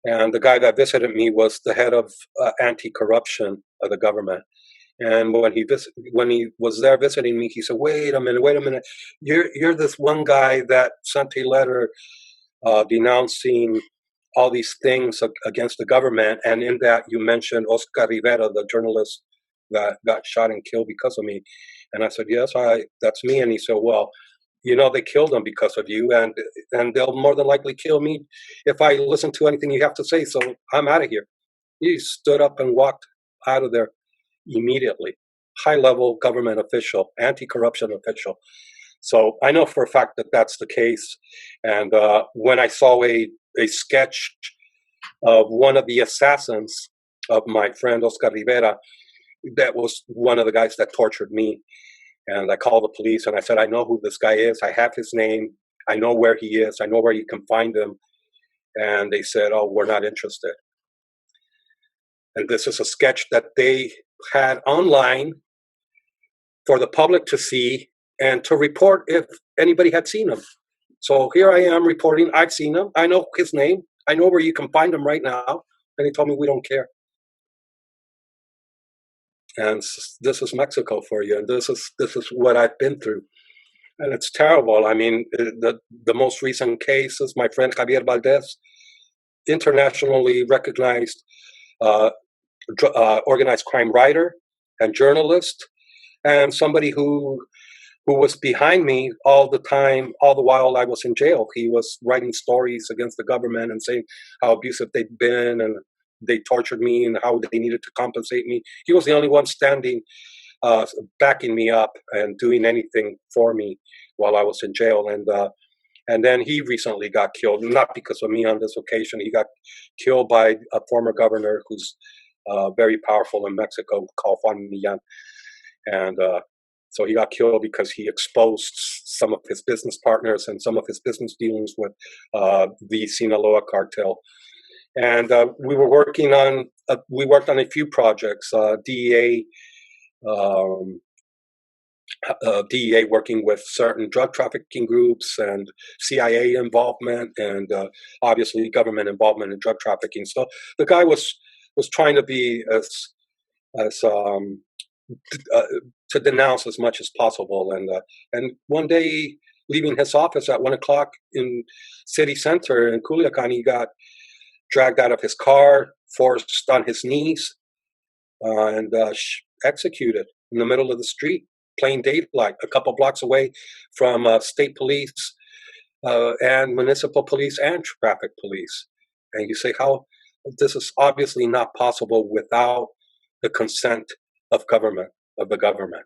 And the guy that visited me was the head of anti-corruption of the government. And when he was there visiting me, he said, wait a minute, you're this one guy that sent a letter denouncing all these things against the government, and in that you mentioned Oscar Rivera, the journalist that got shot and killed because of me. And I said, yes, that's me. And he said, well, they killed him because of you, and they'll more than likely kill me if I listen to anything you have to say. So I'm out of here. He stood up and walked out of there immediately. High-level government official, anti-corruption official. So I know for a fact that that's the case. And when I saw a sketch of one of the assassins of my friend Oscar Rivera, that was one of the guys that tortured me. And I called the police and I said, I know who this guy is. I have his name. I know where he is. I know where you can find him. And they said, oh, we're not interested. And this is a sketch that they had online for the public to see and to report if anybody had seen him. So here I am reporting, I've seen him. I know his name. I know where you can find him right now. And they told me, we don't care. And this is Mexico for you. And this is what I've been through. And it's terrible. I mean, the most recent case is my friend Javier Valdez, internationally recognized organized crime writer and journalist, and somebody who was behind me all the time, all the while I was in jail. He was writing stories against the government and saying how abusive they'd been and they tortured me and how they needed to compensate me. He was the only one standing, backing me up and doing anything for me while I was in jail. And then he recently got killed, not because of me on this occasion. He got killed by a former governor who's very powerful in Mexico called Juan Millán. And so he got killed because he exposed some of his business partners and some of his business dealings with the Sinaloa cartel. And we worked on a few projects, DEA working with certain drug trafficking groups and CIA involvement and obviously government involvement in drug trafficking. So the guy was trying to be as to denounce as much as possible. And one day, leaving his office at 1:00 in city center in Culiacan, he got dragged out of his car, forced on his knees, and executed in the middle of the street, plain daylight, a couple blocks away from state police and municipal police and traffic police. And you say, how? This is obviously not possible without the consent of the government.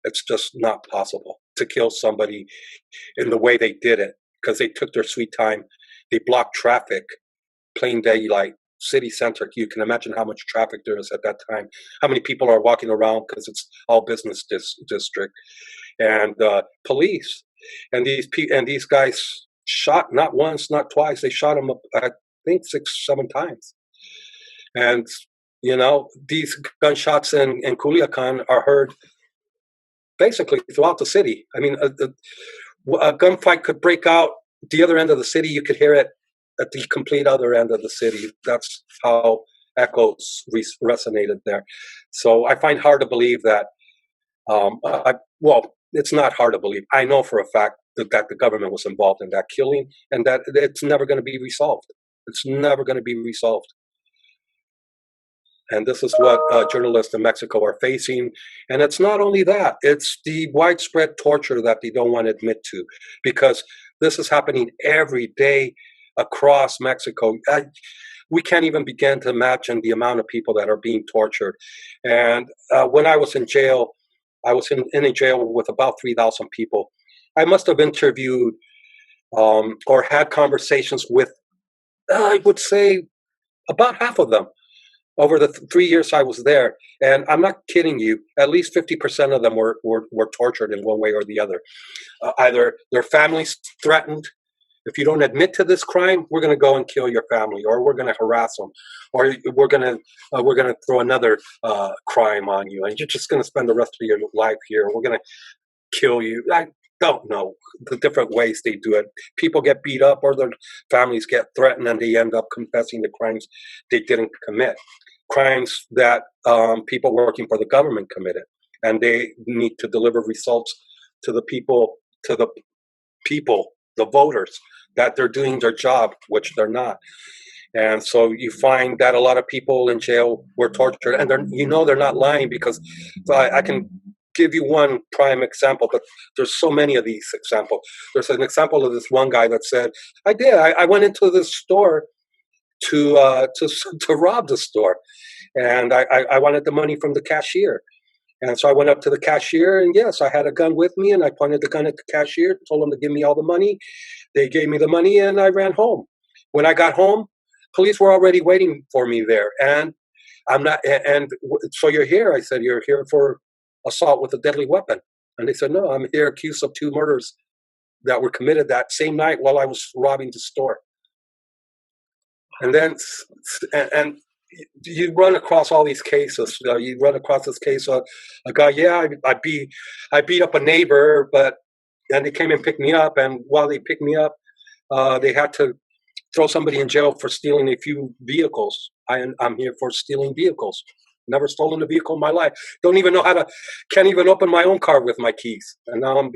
It's just not possible to kill somebody in the way they did it, because they took their sweet time. They blocked traffic, plain daylight, city center. You can imagine how much traffic there is at that time, how many people are walking around because it's all business district, and police. And these guys shot not once, not twice. They shot him, I think 6, 7 times. And these gunshots in Culiacan are heard basically throughout the city. I mean, a gunfight could break out the other end of the city. You could hear it at the complete other end of the city. That's how echoes resonated there. So I find hard to believe that, it's not hard to believe. I know for a fact that the government was involved in that killing and that it's never going to be resolved. It's never going to be resolved. And this is what journalists in Mexico are facing. And it's not only that, it's the widespread torture that they don't want to admit to, because this is happening every day across Mexico. We can't even begin to imagine the amount of people that are being tortured. And when I was in jail, I was in a jail with about 3,000 people. I must have interviewed or had conversations with, I would say, about half of them over the 3 years I was there. And I'm not kidding you, at least 50% of them were tortured in one way or the other. Either their families threatened, if you don't admit to this crime, we're going to go and kill your family, or we're going to harass them, or we're going to throw another crime on you, and you're just going to spend the rest of your life here. We're going to kill you. I don't know the different ways they do it. People get beat up, or their families get threatened, and they end up confessing the crimes they didn't commit, crimes that people working for the government committed, and they need to deliver results to the people, the voters, that they're doing their job, which they're not. And so you find that a lot of people in jail were tortured, and they're not lying, because I can give you one prime example, but there's so many of these examples. There's an example of this one guy that said, I went into this store to rob the store, and I wanted the money from the cashier. And so I went up to the cashier, and yes, I had a gun with me, and I pointed the gun at the cashier, told him to give me all the money. They gave me the money, and I ran home. When I got home, police were already waiting for me there, and I'm not. And so you're here? I said, you're here for assault with a deadly weapon. And they said, no, I'm here accused of 2 murders that were committed that same night while I was robbing the store. And then, and you run across all these cases. You run across this case of a guy. Yeah, I beat up a neighbor, and they came and picked me up. And while they picked me up, they had to throw somebody in jail for stealing a few vehicles. I'm here for stealing vehicles. Never stolen a vehicle in my life. Don't even know can't even open my own car with my keys. And now I'm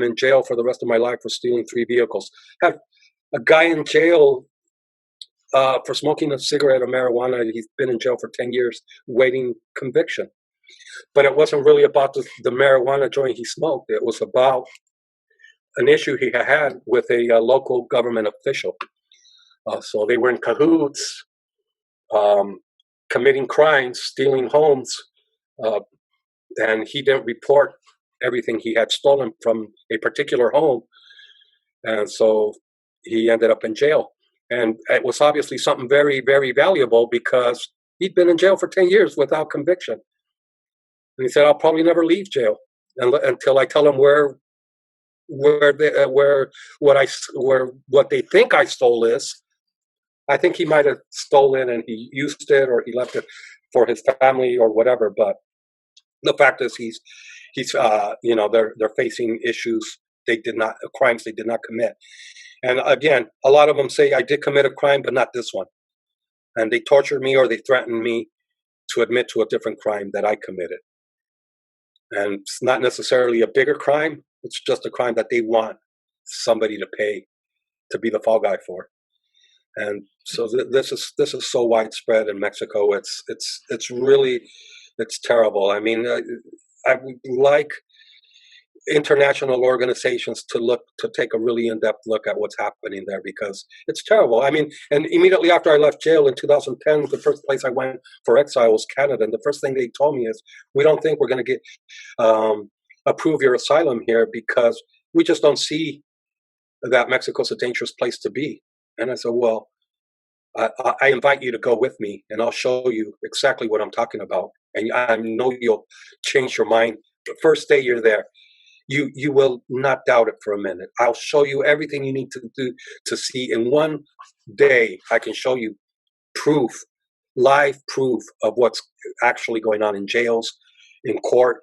in jail for the rest of my life for stealing 3 vehicles. Have a guy in jail for smoking a cigarette or marijuana. He's been in jail for 10 years waiting conviction. But it wasn't really about the marijuana joint he smoked. It was about an issue he had with a local government official. So they were in cahoots, committing crimes, stealing homes, and he didn't report everything he had stolen from a particular home. And so he ended up in jail. And it was obviously something very, very valuable because he'd been in jail for 10 years without conviction. And he said, I'll probably never leave jail until I tell them what they think I stole is. I think he might have stolen and he used it or he left it for his family or whatever. But the fact is he's they're facing issues crimes they did not commit. And again, a lot of them say I did commit a crime, but not this one. And they tortured me or they threatened me to admit to a different crime that I committed. And it's not necessarily a bigger crime. It's just a crime that they want somebody to pay to be the fall guy for. And so this is so widespread in Mexico. It's really terrible. I mean, I would like international organizations to take a really in-depth look at what's happening there because it's terrible. I mean, and immediately after I left jail in 2010, the first place I went for exile was Canada. And the first thing they told me is, we don't think we're going to get approve your asylum here because we just don't see that Mexico's a dangerous place to be. And I said, well, I invite you to go with me and I'll show you exactly what I'm talking about. And I know you'll change your mind the first day you're there. You will not doubt it for a minute. I'll show you everything you need to do to see. In one day, I can show you live proof of what's actually going on in jails, in court.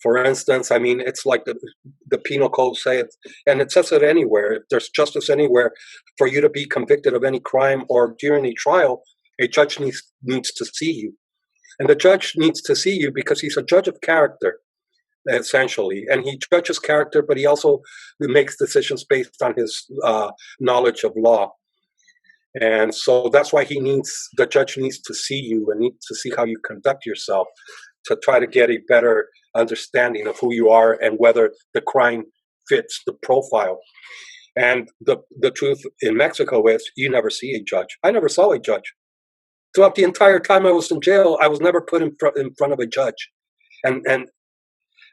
For instance, I mean, it's like the penal code says, and it says it anywhere. If there's justice anywhere, for you to be convicted of any crime or during a trial, a judge needs to see you. And the judge needs to see you because he's a judge of character, essentially. And he judges character, but he also makes decisions based on his knowledge of law. And so that's why the judge needs to see you and needs to see how you conduct yourself to try to get a better understanding of who you are and whether the crime fits the profile. And the truth in Mexico is you never see a judge. I never saw a judge. Throughout the entire time I was in jail, I was never put in front of a judge. And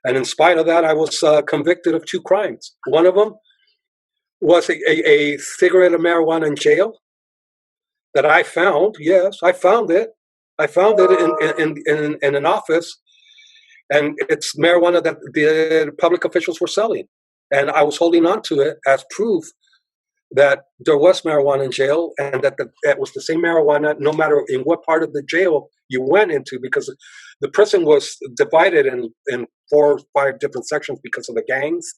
in spite of that, I was convicted of 2 crimes. One of them was a cigarette of marijuana in jail that I found. Yes, I found it. I found it in an office, and it's marijuana that the public officials were selling. And I was holding on to it as proof that there was marijuana in jail and that it was the same marijuana no matter in what part of the jail you went into, because the prison was divided in 4 or 5 different sections because of the gangs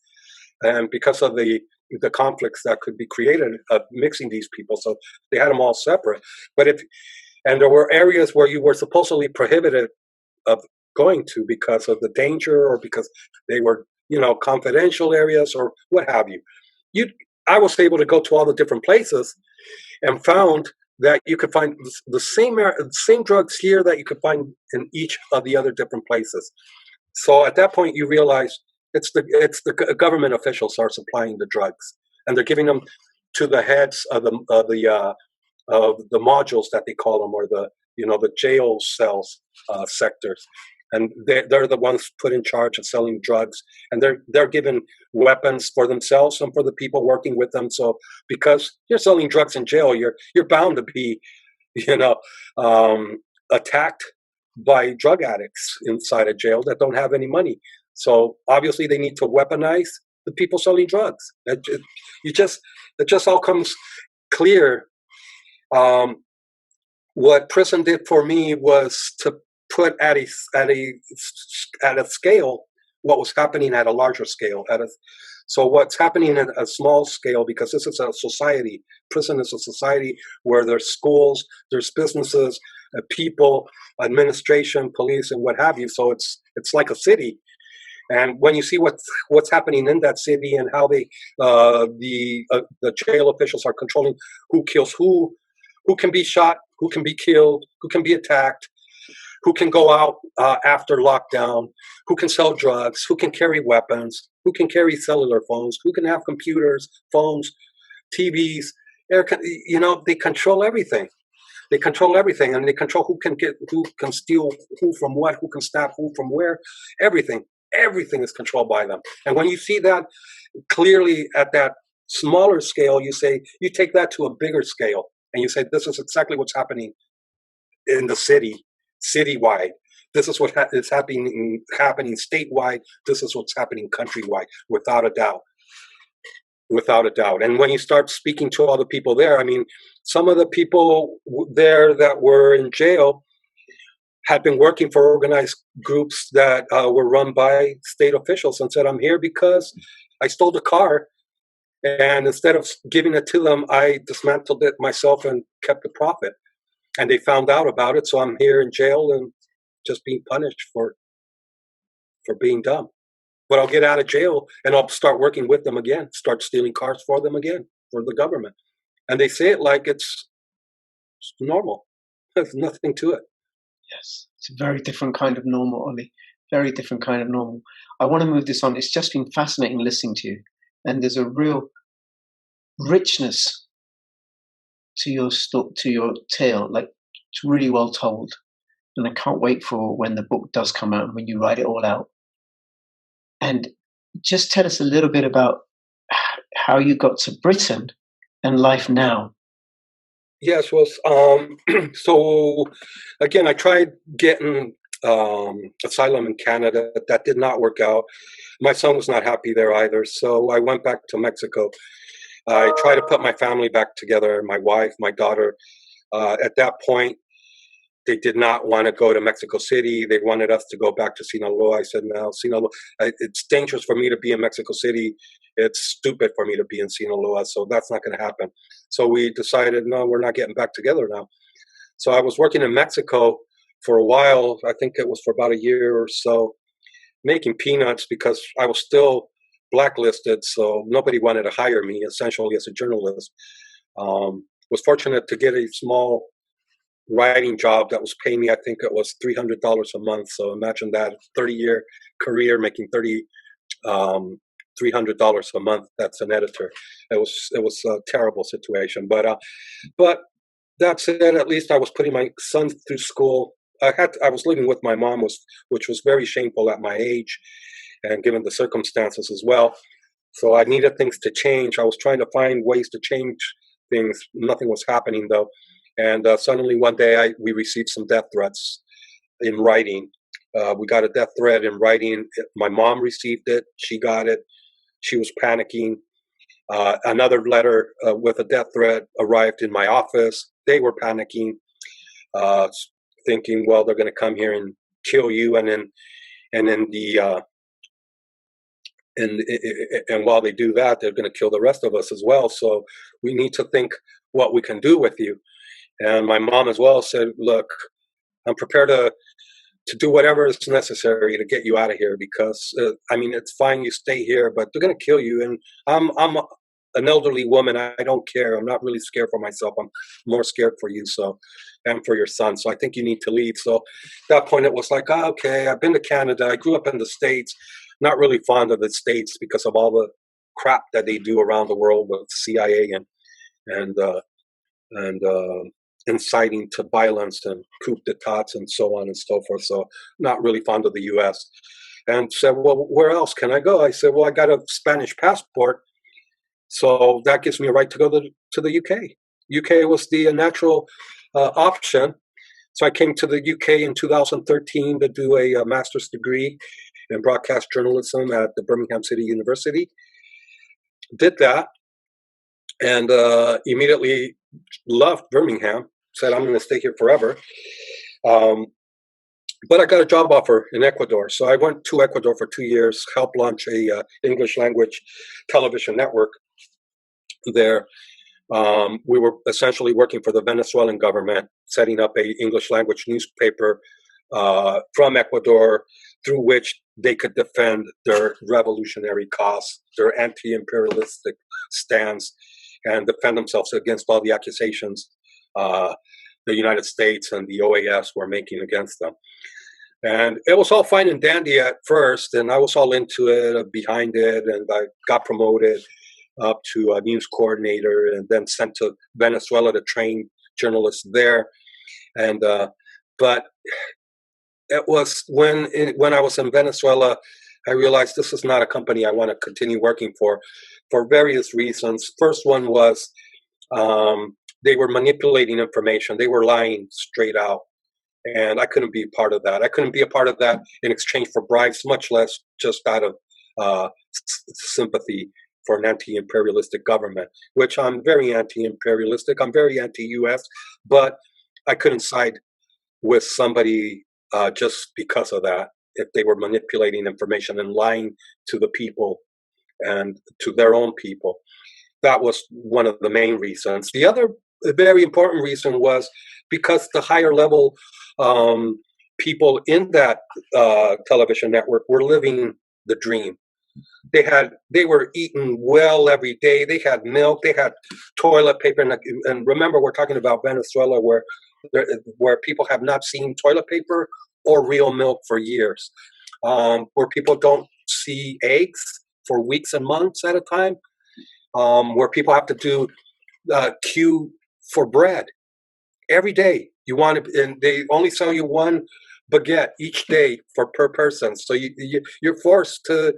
and because of the conflicts that could be created of mixing these people. So they had them all separate. And there were areas where you were supposedly prohibited of going to because of the danger or because they were, confidential areas or what have you. I was able to go to all the different places and found that you could find the same drugs here that you could find in each of the other different places. So at that point, you realize it's the government officials are supplying the drugs, and they're giving them to the heads of the the modules that they call them, or the jail cells sectors, and they're the ones put in charge of selling drugs, and they're given weapons for themselves and for the people working with them. So because you're selling drugs in jail, you're bound to be, you know, attacked by drug addicts inside a jail that don't have any money. So obviously they need to weaponize the people selling drugs. It just all comes clear. What prison did for me was to put at a scale what was happening at a larger scale. So what's happening at a small scale, because this is a society. Prison is a society where there's schools, there's businesses, people, administration, police, and what have you. So it's like a city. And when you see what's happening in that city and how the jail officials are controlling who kills who can be shot, who can be killed, who can be attacked, who can go out after lockdown, who can sell drugs, who can carry weapons, who can carry cellular phones, who can have computers, phones, TVs, they control everything. They control everything, and they control who can steal who from what, who can stab who from where, everything. Everything is controlled by them. And when you see that clearly at that smaller scale, you take that to a bigger scale, and you say, this is exactly what's happening in the citywide. This is what is happening statewide. This is what's happening countrywide, without a doubt. Without a doubt. And when you start speaking to all the people there, I mean, some of the people there that were in jail had been working for organized groups that were run by state officials, and said, I'm here because I stole the car, and instead of giving it to them, I dismantled it myself and kept the profit. And they found out about it, so I'm here in jail and just being punished for being dumb. But I'll get out of jail and I'll start working with them again, start stealing cars for them again, for the government. And they say it like it's normal. There's nothing to it. Yes, it's a very different kind of normal, Ollie. Very different kind of normal. I want to move this on. It's just been fascinating listening to you. And there's a real richness to your tale. Like, it's really well told. And I can't wait for when the book does come out and when you write it all out. And just tell us a little bit about how you got to Britain and life now. Yes, well, so again, I tried getting asylum in Canada. That did not work out. My son was not happy there either, so I went back to Mexico. I tried to put my family back together, my wife, my daughter. At that point, they did not want to go to Mexico City. They wanted us to go back to Sinaloa. I said, no, Sinaloa, it's dangerous for me to be in Mexico City. It's stupid for me to be in Sinaloa, so that's not going to happen. So we decided, no, we're not getting back together now. So I was working in Mexico for a while. I think it was for about a year or so, making peanuts because I was still blacklisted, so nobody wanted to hire me, essentially, as a journalist. Was fortunate to get a small writing job that was paying me, I think it was $300 a month. So imagine that, 30-year career making $300 a month. That's an editor. It was a terrible situation, but that said, at least I was putting my son through school. I was living with my mom, which was very shameful at my age, and given the circumstances as well. So I needed things to change. I was trying to find ways to change things. Nothing was happening though. And suddenly one day we received some death threats in writing. We got a death threat in writing. My mom received it. She got it. She was panicking. Another letter with a death threat arrived in my office. They were panicking, thinking, well, they're going to come here and kill you. And while they do that, they're going to kill the rest of us as well. So we need to think what we can do with you. And my mom as well said, look, I'm prepared to do whatever is necessary to get you out of here, because, it's fine you stay here, but they're going to kill you. And I'm an elderly woman. I don't care. I'm not really scared for myself. I'm more scared for you, and for your son. So I think you need to leave. So at that point, it was like, okay, I've been to Canada. I grew up in the States, not really fond of the States because of all the crap that they do around the world with CIA and and inciting to violence and coup d'etats and so on and so forth. So not really fond of the U.S. And said, well, where else can I go? I said, well, I got a Spanish passport, so that gives me a right to go to the UK. UK was the natural option. So I came to the UK in 2013 to do a master's degree in broadcast journalism at the Birmingham City University. Did that, and immediately loved Birmingham. Said I'm going to stay here forever. But I got a job offer in Ecuador, so I went to Ecuador for 2 years, helped launch a English language television network there. We were essentially working for the Venezuelan government, setting up a English language newspaper from Ecuador, through which they could defend their revolutionary cause, their anti-imperialistic stance, and defend themselves against all the accusations the United States and the OAS were making against them. And it was all fine and dandy at first, and I was all into it, behind it, and I got promoted up to a news coordinator and then sent to Venezuela to train journalists there. And but it was when I was in Venezuela, I realized this is not a company I want to continue working for various reasons. First one was they were manipulating information. They were lying straight out. And I couldn't be a part of that. I couldn't be a part of that in exchange for bribes, much less just out of sympathy for an anti-imperialistic government, which I'm very anti-imperialistic. I'm very anti-U.S., but I couldn't side with somebody just because of that, if they were manipulating information and lying to the people and to their own people. That was one of the main reasons. The other very important reason was because the higher level people in that television network were living the dream. They were eating well every day. They had milk. They had toilet paper. And remember, we're talking about Venezuela, where people have not seen toilet paper or real milk for years, where people don't see eggs for weeks and months at a time, where people have to do queue for bread every day. You want to, and they only sell you one baguette each day per person. So you're forced to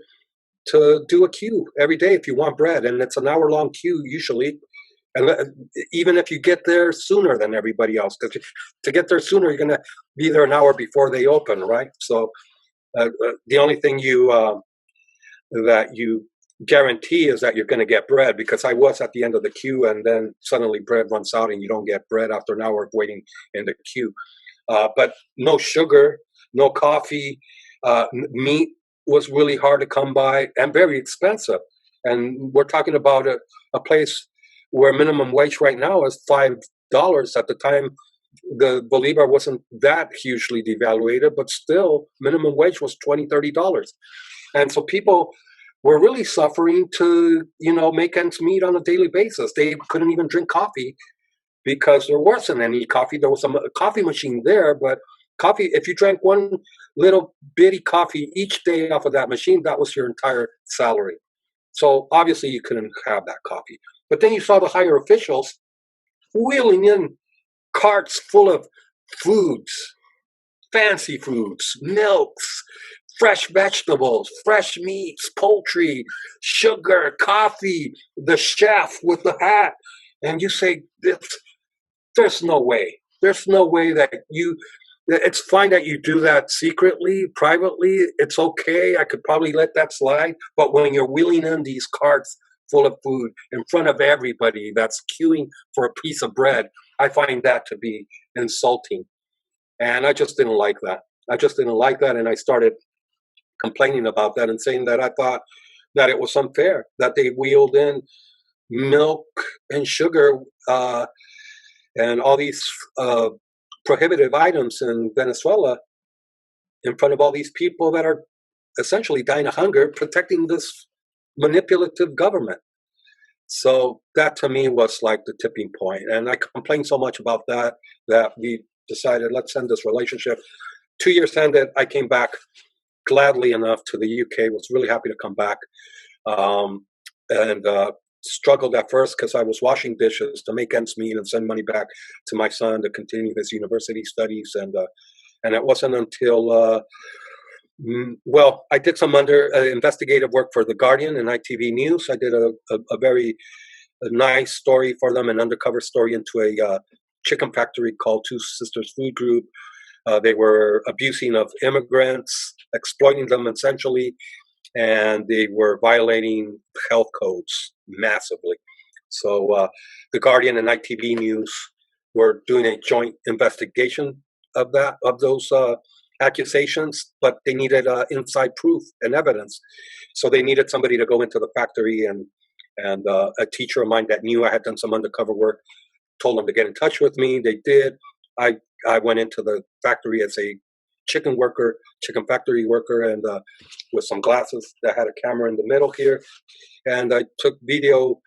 do a queue every day if you want bread, and it's an hour-long queue usually. And even if you get there sooner than everybody else, because to get there sooner, you're going to be there an hour before they open, right? So the only thing that you guarantee is that you're going to get bread, because I was at the end of the queue, and then suddenly bread runs out and you don't get bread after an hour of waiting in the queue. But no sugar, no coffee, meat was really hard to come by and very expensive. And we're talking about a place where minimum wage right now is $5. At the time, the Bolivar wasn't that hugely devaluated, but still minimum wage was $20, $30. And so people were really suffering to, make ends meet on a daily basis. They couldn't even drink coffee because there wasn't any coffee. There was a coffee machine there, but coffee, if you drank one little bitty coffee each day off of that machine, that was your entire salary. So obviously you couldn't have that coffee. But then you saw the higher officials wheeling in carts full of foods, fancy foods, milks, fresh vegetables, fresh meats, poultry, sugar, coffee, the chef with the hat. And you say, there's no way. There's no way that it's fine that you do that secretly, privately. It's okay. I could probably let that slide. But when you're wheeling in these carts full of food in front of everybody that's queuing for a piece of bread, I find that to be insulting. And I just didn't like that. And I started complaining about that and saying that I thought that it was unfair that they wheeled in milk and sugar and all these prohibitive items in Venezuela in front of all these people that are essentially dying of hunger, protecting this manipulative government. So that to me was like the tipping point. And I complained so much about that we decided, let's end this relationship. 2 years ended, I came back gladly enough to the UK, was really happy to come back. And struggled at first because I was washing dishes to make ends meet and send money back to my son to continue his university studies, and it wasn't until well, I did some investigative work for The Guardian and ITV News. I did a very nice story for them, an undercover story into a chicken factory called Two Sisters Food Group. They were abusing of immigrants, exploiting them essentially, and they were violating health codes massively. So The Guardian and ITV News were doing a joint investigation of those accusations, but they needed inside proof and evidence. So they needed somebody to go into the factory, and a teacher of mine that knew I had done some undercover work told them to get in touch with me. They did. I went into the factory as a chicken factory worker, and with some glasses that had a camera in the middle here, and I took video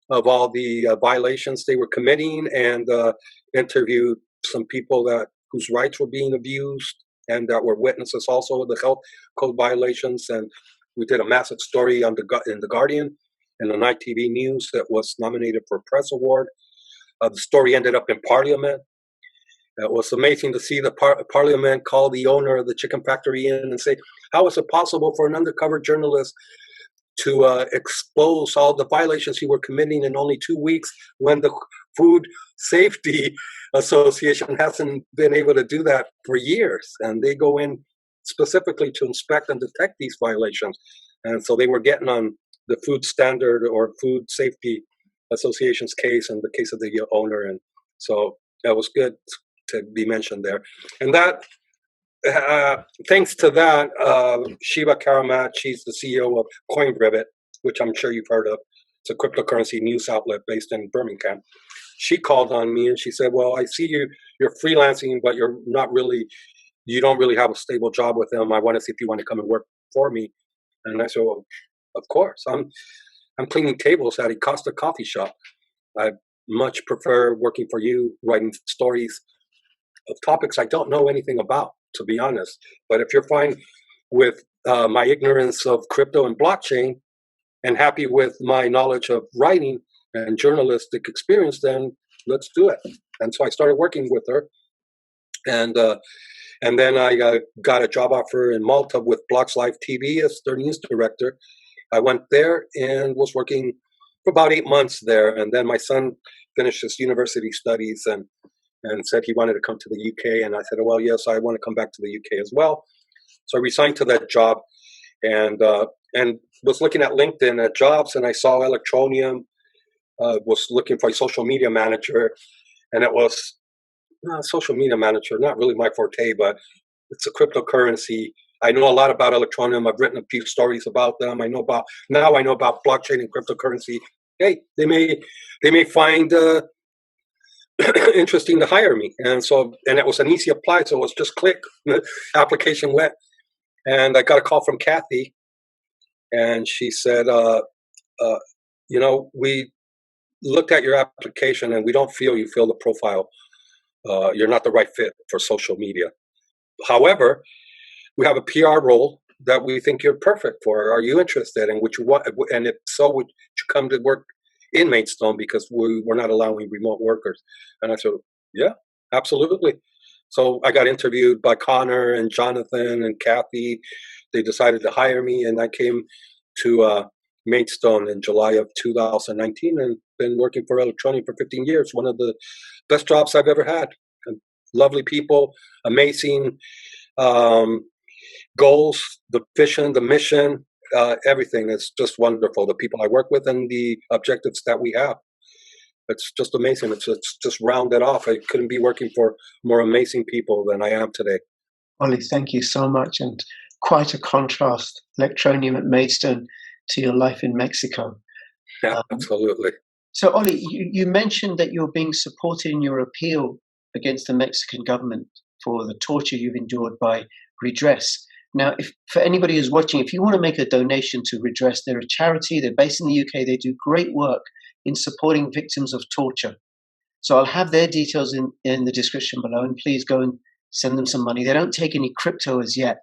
of all the violations they were committing, and interviewed some people whose rights were being abused, and that were witnesses also of the health code violations. And we did a massive story in the Guardian and on ITV News that was nominated for a press award. The story ended up in Parliament. It was amazing to see the Parliament call the owner of the chicken factory in and say, how is it possible for an undercover journalist to expose all the violations you were committing in only 2 weeks, when the Food Safety Association hasn't been able to do that for years? And they go in specifically to inspect and detect these violations. And so they were getting on the Food Standard or Food Safety Association's case and the case of the owner. And so that was good to be mentioned there. And that, thanks to that, Shiva Karamat, she's the CEO of CoinRibbit, which I'm sure you've heard of. It's a cryptocurrency news outlet based in Birmingham. She called on me and she said, well, I see you're freelancing, but you don't really have a stable job with them. I want to see if you want to come and work for me. And I said, well, of course. I'm cleaning tables at a Costa coffee shop. I much prefer working for you, writing stories of topics I don't know anything about, to be honest. But if you're fine with my ignorance of crypto and blockchain and happy with my knowledge of writing and journalistic experience, then let's do it. And so I started working with her. And then I got a job offer in Malta with Blocks Live TV as their news director. I went there and was working for about 8 months there. And then my son finished his university studies and said he wanted to come to the UK. And I said, well, yes, I want to come back to the UK as well. So I resigned to that job and was looking at LinkedIn at jobs, and I saw Electroneum was looking for a social media manager. And it was social media manager, not really my forte, but it's a cryptocurrency. I know a lot about Electroneum. I've written a few stories about them. I know about blockchain and cryptocurrency. Hey, they may find interesting to hire me. And it was an easy apply. So it was just click, the application went. And I got a call from Kathy, and she said, we looked at your application and we don't feel you fill the profile. You're not the right fit for social media. However, we have a PR role that we think you're perfect for. Are you interested? And and if so, would you come to work in Maidstone, because we're not allowing remote workers? And I said, yeah, absolutely. So I got interviewed by Connor and Jonathan and Kathy. They decided to hire me, and I came to Maidstone in July of 2019 and been working for Electroneum for 15 years. One of the best jobs I've ever had. And lovely people, amazing goals, the vision, the mission, everything is just wonderful. The people I work with and the objectives that we have. It's just amazing. It's just rounded off. I couldn't be working for more amazing people than I am today. Ollie, thank you so much. And quite a contrast, Electroneum at Maidstone, to your life in Mexico. Yeah, absolutely. So, Ollie, you mentioned that you're being supported in your appeal against the Mexican government for the torture you've endured by Redress. Now, for anybody who's watching, if you want to make a donation to Redress, they're a charity. They're based in the UK. They do great work in supporting victims of torture. So I'll have their details in the description below, and please go and send them some money. They don't take any crypto as yet.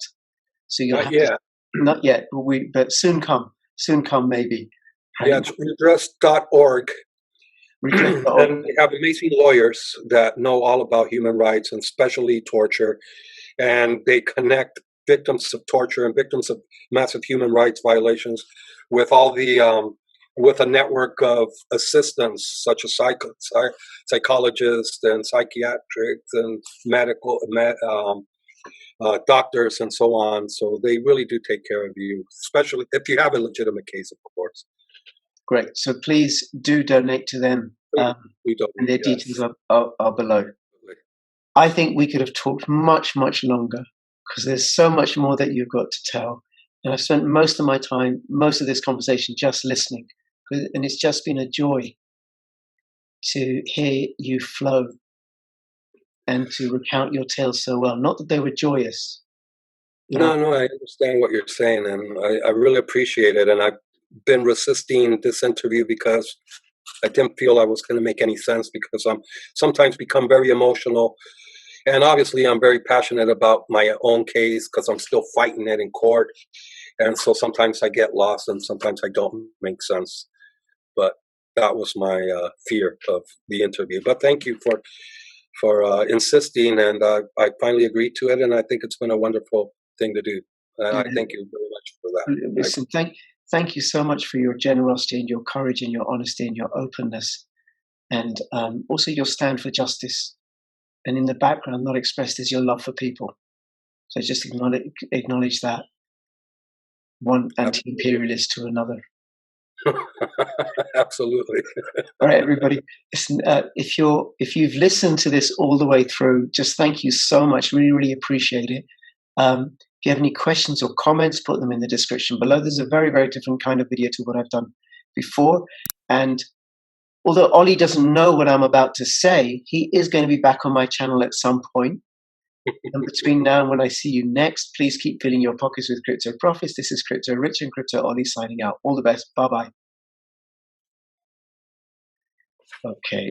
So you'll not yet, but soon come maybe. Yeah, it's redress.org. Redress.org. And they have amazing lawyers that know all about human rights and especially torture. And they connect victims of torture and victims of massive human rights violations with all the with a network of assistants such as psychologists and psychiatrists and doctors and so on. So they really do take care of you, especially if you have a legitimate case, of course. Great. So please do donate to them. We don't. And their Yes. details are below. I think we could have talked much, much longer because there's so much more that you've got to tell. And I've spent most of my time, most of this conversation just listening. And it's just been a joy to hear you flow and to recount your tales so well. Not that they were joyous. No, I understand what you're saying, and I really appreciate it. And I've been resisting this interview because I didn't feel I was going to make any sense because I'm sometimes become very emotional. And obviously, I'm very passionate about my own case because I'm still fighting it in court. And so sometimes I get lost and sometimes I don't make sense. But that was my fear of the interview. But thank you for insisting. And I finally agreed to it. And I think it's been a wonderful thing to do. I thank you very much for that. Listen, thank you so much for your generosity and your courage and your honesty and your openness. And also your stand for justice. And in the background, not expressed, is your love for people. So just acknowledge that. One anti-imperialist to another. Absolutely. All right, everybody. Listen, if you've listened to this all the way through, just thank you so much. Really, really appreciate it. If you have any questions or comments, put them in the description below. There's a very, very different kind of video to what I've done before. And although Ollie doesn't know what I'm about to say, he is going to be back on my channel at some point. And between now and when I see you next, please keep filling your pockets with crypto profits. This is Crypto Rich and Crypto Ollie signing out. All the best. Bye-bye. Okay.